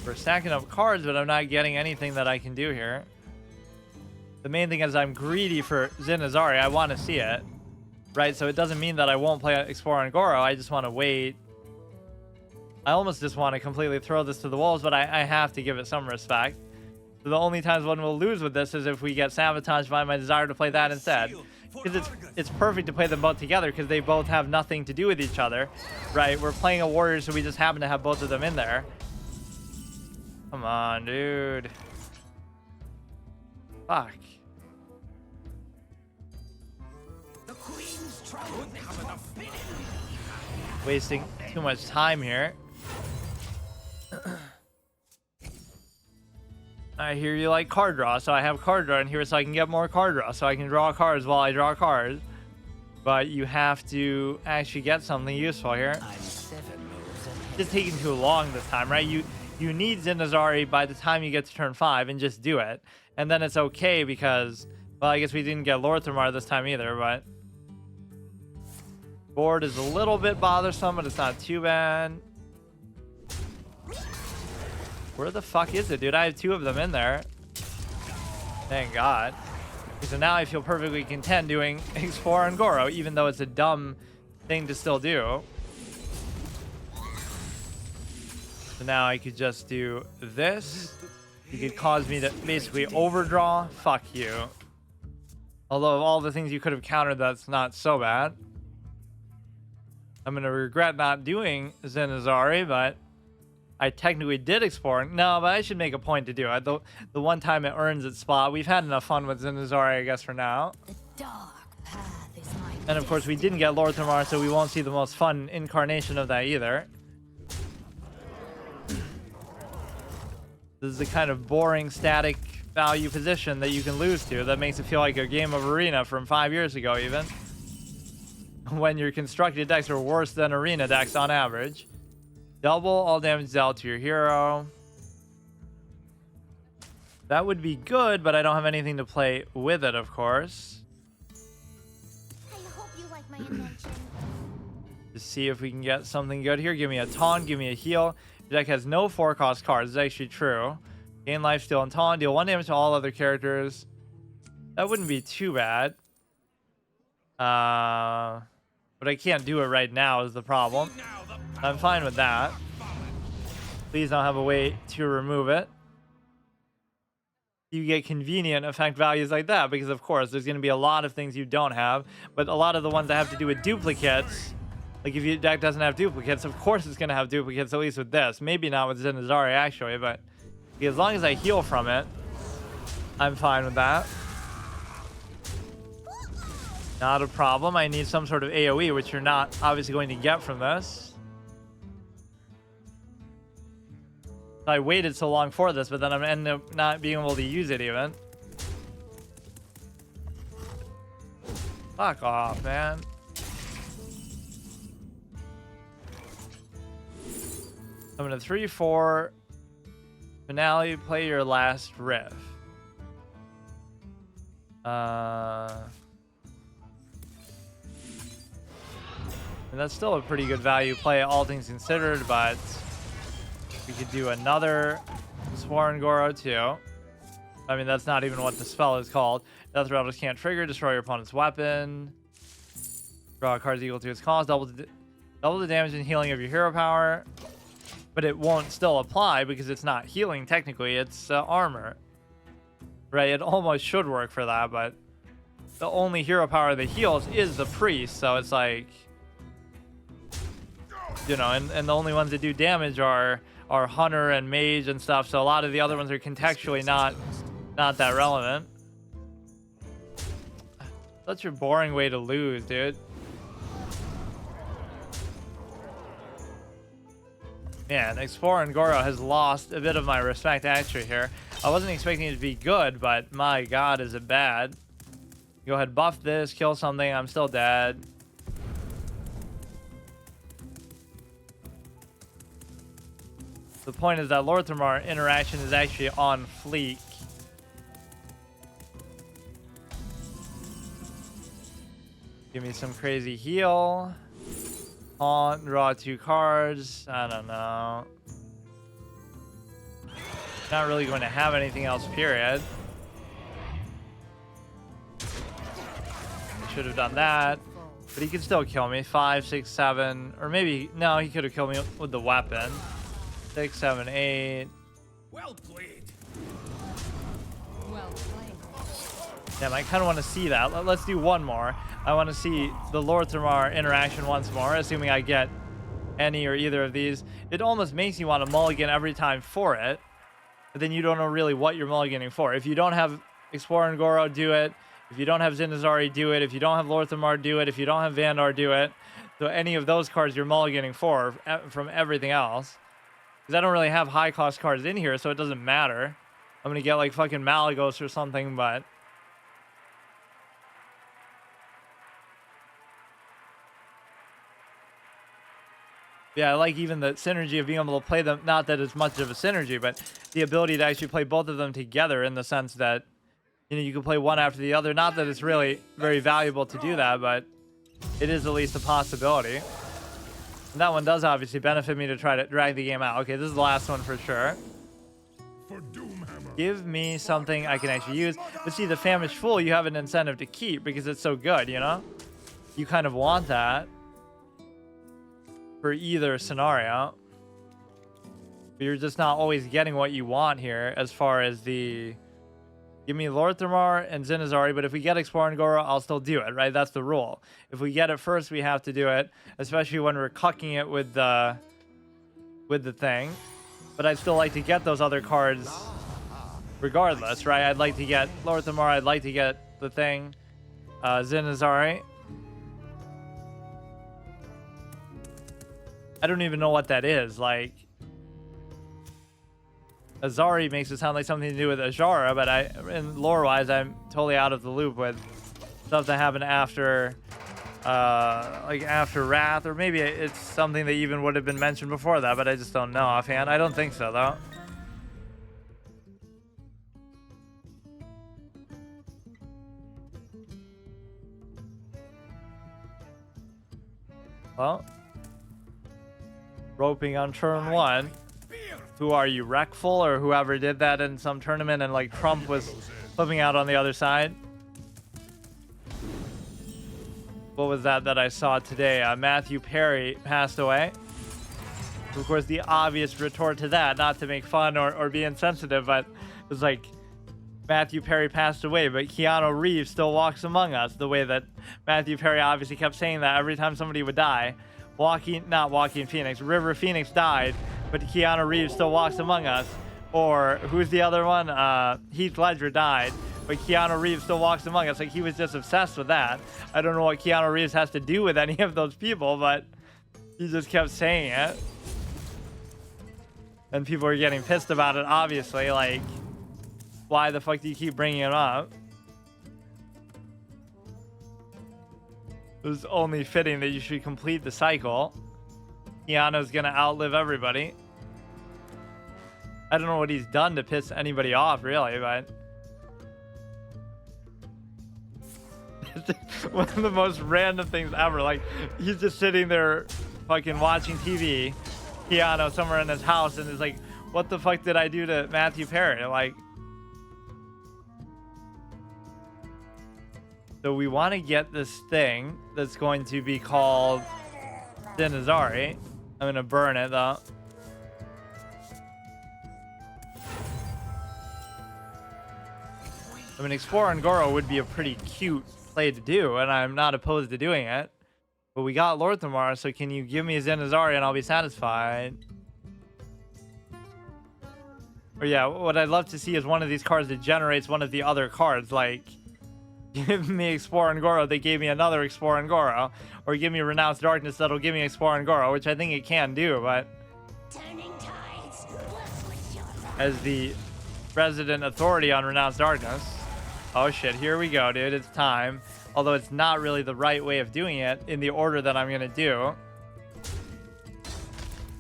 We're stacking up cards, but I'm not getting anything that I can do here. The main thing is I'm greedy for Zinazari. I want to see it, right? So it doesn't mean that I won't play Explore on Goro. I just want to wait. I almost just want to completely throw this to the wolves, but I have to give it some respect. So the only times one will lose with this is if we get sabotaged by my desire to play that instead. Because it's perfect to play them both together because they both have nothing to do with each other, right? We're playing a warrior, so we just happen to have both of them in there. Come on, dude. Fuck. wasting too much time here. I hear you like card draw, so I have card draw in here so I can get more card draw, so I can draw cards while I draw cards. But you have to actually get something useful here. I'm 7 moves ahead. Just taking too long this time, right? You need Zinazari by the time you get to turn 5 and just do it. And then it's okay because, well, I guess we didn't get Lord Thermar this time either, but board is a little bit bothersome, but it's not too bad. Where the fuck is it, dude? I have 2 of them in there. Thank God. So now I feel perfectly content doing Explore and Goro, even though it's a dumb thing to still do. So now I could just do this. You could cause me to basically overdraw. Fuck you. Although of all the things you could have countered, that's not so bad. I'm going to regret not doing Zinazari, but I technically did explore. No, but I should make a point to do it. The one time it earns its spot. We've had enough fun with Zinazari, I guess, for now. The dark path is my And of course, we didn't get Lord Thermar, so we won't see the most fun incarnation of that either. This is the kind of boring, static value position that you can lose to. That makes it feel like a game of Arena from 5 years ago, even. When your constructed decks are worse than Arena decks on average. Double all damage dealt to your hero. That would be good, but I don't have anything to play with it, of course. I hope you like my invention. To see if we can get something good here. Give me a taunt, give me a heal. The deck has no 4-cost cards. It's actually true. Gain life, steal, and taunt. Deal 1 damage to all other characters. That wouldn't be too bad. But I can't do it right now is the problem. I'm fine with that. Please don't have a way to remove it. You get convenient effect values like that because, of course, there's going to be a lot of things you don't have. But a lot of the ones that have to do with duplicates, like if your deck doesn't have duplicates, of course it's going to have duplicates, at least with this. Maybe not with Zinazari, actually, but as long as I heal from it, I'm fine with that. Not a problem. I need some sort of AoE, which you're not obviously going to get from this. I waited so long for this, but then I'm ending up not being able to use it even. Fuck off, man. I'm gonna 3-4. Finale, play your last riff. And that's still a pretty good value play, all things considered, but we could do another Sworn Goro too. I mean, that's not even what the spell is called. Death Rattles can't trigger, destroy your opponent's weapon. Draw cards equal to its cost, double the damage and healing of your hero power. But it won't still apply because it's not healing technically, it's armor. Right, it almost should work for that, but the only hero power that heals is the priest, so it's like, you know, and the only ones that do damage are hunter and mage and stuff, so a lot of the other ones are contextually not that relevant. Such a boring way to lose, dude. Man, Explorer and Goro has lost a bit of my respect actually here. I wasn't expecting it to be good, but my god, is it bad. Go ahead, buff this, kill something, I'm still dead. The point is that Lord Thermar interaction is actually on fleek. Give me some crazy heal. Taunt, draw 2 cards. I don't know. Not really going to have anything else, period. Should have done that. But he could still kill me. 5, 6, 7. Or maybe, no, he could have killed me with the weapon. 6, 7, 8. Well played. well played. Damn, I kind of want to see that. Let's do one more. I want to see the Lord Thermar interaction once more, assuming I get any or either of these. It almost makes you want to mulligan every time for it, but then you don't know really what you're mulliganing for. If you don't have Explorer and Goro, do it. If you don't have Zinazari, do it. If you don't have Lord Thermar, do it. If you don't have Vandar, do it. So any of those cards you're mulliganing for from everything else. Because I don't really have high cost cards in here, so it doesn't matter. I'm going to get like fucking Malagos or something, but... Yeah, I like even the synergy of being able to play them. Not that it's much of a synergy, but the ability to actually play both of them together in the sense that, you know, you can play one after the other. Not that it's really very valuable to do that, but it is at least a possibility. And that one does obviously benefit me to try to drag the game out. Okay, this is the last one for sure. For Doomhammer. Give me something I can actually use. But see, the Famished Fool, you have an incentive to keep because it's so good, you know? You kind of want that for either scenario. But you're just not always getting what you want here as far as the... Give me Lorthamar and Zinazari, but if we get Explorer and Goro, I'll still do it, right? That's the rule. If we get it first, we have to do it, especially when we're cucking it with the thing. But I'd still like to get those other cards regardless, right? I'd like to get Lorthamar, I'd like to get the thing, Zinazari. I don't even know what that is, like... Azari makes it sound like something to do with Ajara, but in lore-wise, I'm totally out of the loop with stuff that happened after, like after Wrath, or maybe it's something that even would have been mentioned before that, but I just don't know offhand. I don't think so, though. Well, roping on turn 1. Who are you, Wreckful, or whoever did that in some tournament and like Trump was flipping out on the other side? What was that I saw today? Matthew Perry passed away. Of course, the obvious retort to that, not to make fun or be insensitive, but it was like, Matthew Perry passed away, but Keanu Reeves still walks among us. The way that Matthew Perry obviously kept saying that every time somebody would die. Not Joaquin Phoenix, River Phoenix died, but Keanu Reeves still walks among us. Or who's the other one? Heath Ledger died, but Keanu Reeves still walks among us. Like, he was just obsessed with that. I don't know what Keanu Reeves has to do with any of those people, but he just kept saying it. And people are getting pissed about it, obviously. Like, why the fuck do you keep bringing it up? It was only fitting that you should complete the cycle. Keanu's gonna outlive everybody. I don't know what he's done to piss anybody off, really, but... one of the most random things ever. Like, he's just sitting there fucking watching TV, Keanu somewhere in his house, and is like, what the fuck did I do to Matthew Perry? Like... So we want to get this thing that's going to be called Zinazari. I'm going to burn it, though. I mean, Explorer and Goro would be a pretty cute play to do, and I'm not opposed to doing it. But we got Lorthamar, so can you give me a Zinazari and I'll be satisfied? Or yeah, what I'd love to see is one of these cards that generates one of the other cards, like... Give me Explorer and Goro, they gave me another Explorer and Goro. Or give me Renounced Darkness, that'll give me Explorer and Goro, which I think it can do, but... As the resident authority on Renounced Darkness... Oh shit, here we go, dude, it's time. Although it's not really the right way of doing it in the order that I'm gonna do.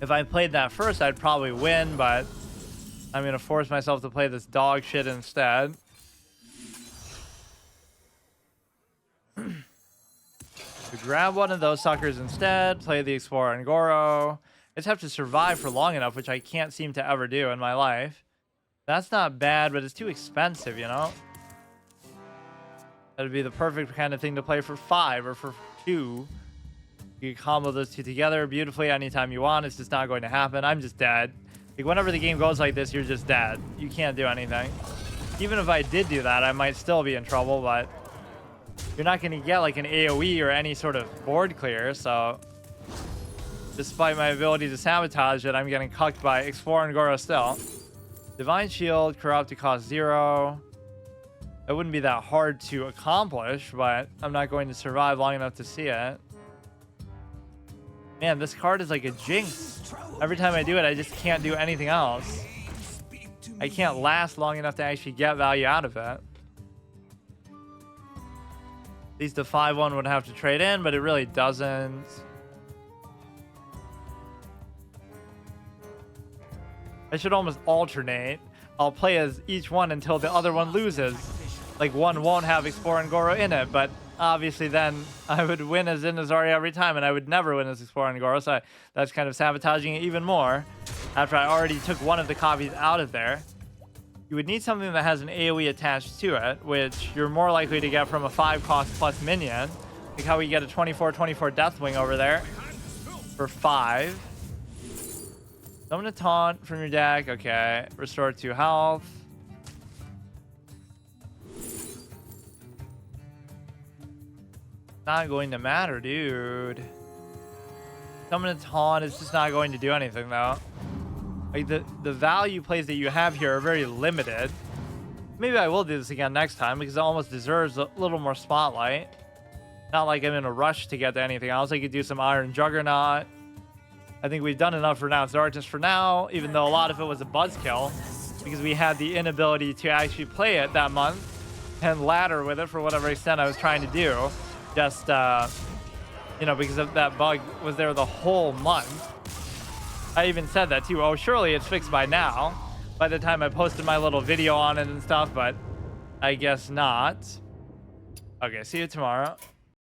If I played that first, I'd probably win, but... I'm gonna force myself to play this dog shit instead. To grab one of those suckers instead, play the Explorer and Goro. I just have to survive for long enough, which I can't seem to ever do in my life. That's not bad, but it's too expensive, you know? That'd be the perfect kind of thing to play for 5 or for 2. You can combo those two together beautifully anytime you want. It's just not going to happen. I'm just dead. Like, whenever the game goes like this, you're just dead. You can't do anything. Even if I did do that, I might still be in trouble, but... You're not going to get like an AoE or any sort of board clear, so despite my ability to sabotage it, I'm getting cucked by Explorer and Goro still. Divine Shield, Corrupt to cost 0. It wouldn't be that hard to accomplish, but I'm not going to survive long enough to see it. Man, this card is like a jinx. Every time I do it, I just can't do anything else. I can't last long enough to actually get value out of it. At least the 5-1 would have to trade in, but it really doesn't. I should almost alternate. I'll play as each one until the other one loses. Like one won't have Explorer and Goro in it, but obviously then I would win as Inazari every time, and I would never win as Explorer and Goro, so that's kind of sabotaging it even more after I already took one of the copies out of there. You would need something that has an AoE attached to it, which you're more likely to get from a 5-cost plus minion. Like how we get a 24/24 Deathwing over there for 5. Summon a taunt from your deck. Okay. Restore 2 health. Not going to matter, dude. Summon a taunt is just not going to do anything, though. Like, the value plays that you have here are very limited. Maybe I will do this again next time because it almost deserves a little more spotlight. Not like I'm in a rush to get to anything else. I could do some Iron Juggernaut. I think we've done enough for now. It's Artist for now, even though a lot of it was a buzzkill because we had the inability to actually play it that month and ladder with it for whatever extent I was trying to do. Just, you know, because of that bug was there the whole month. I even said that too. Oh, surely it's fixed by now, by the time I posted my little video on it and stuff, but I guess not. Okay, see you tomorrow.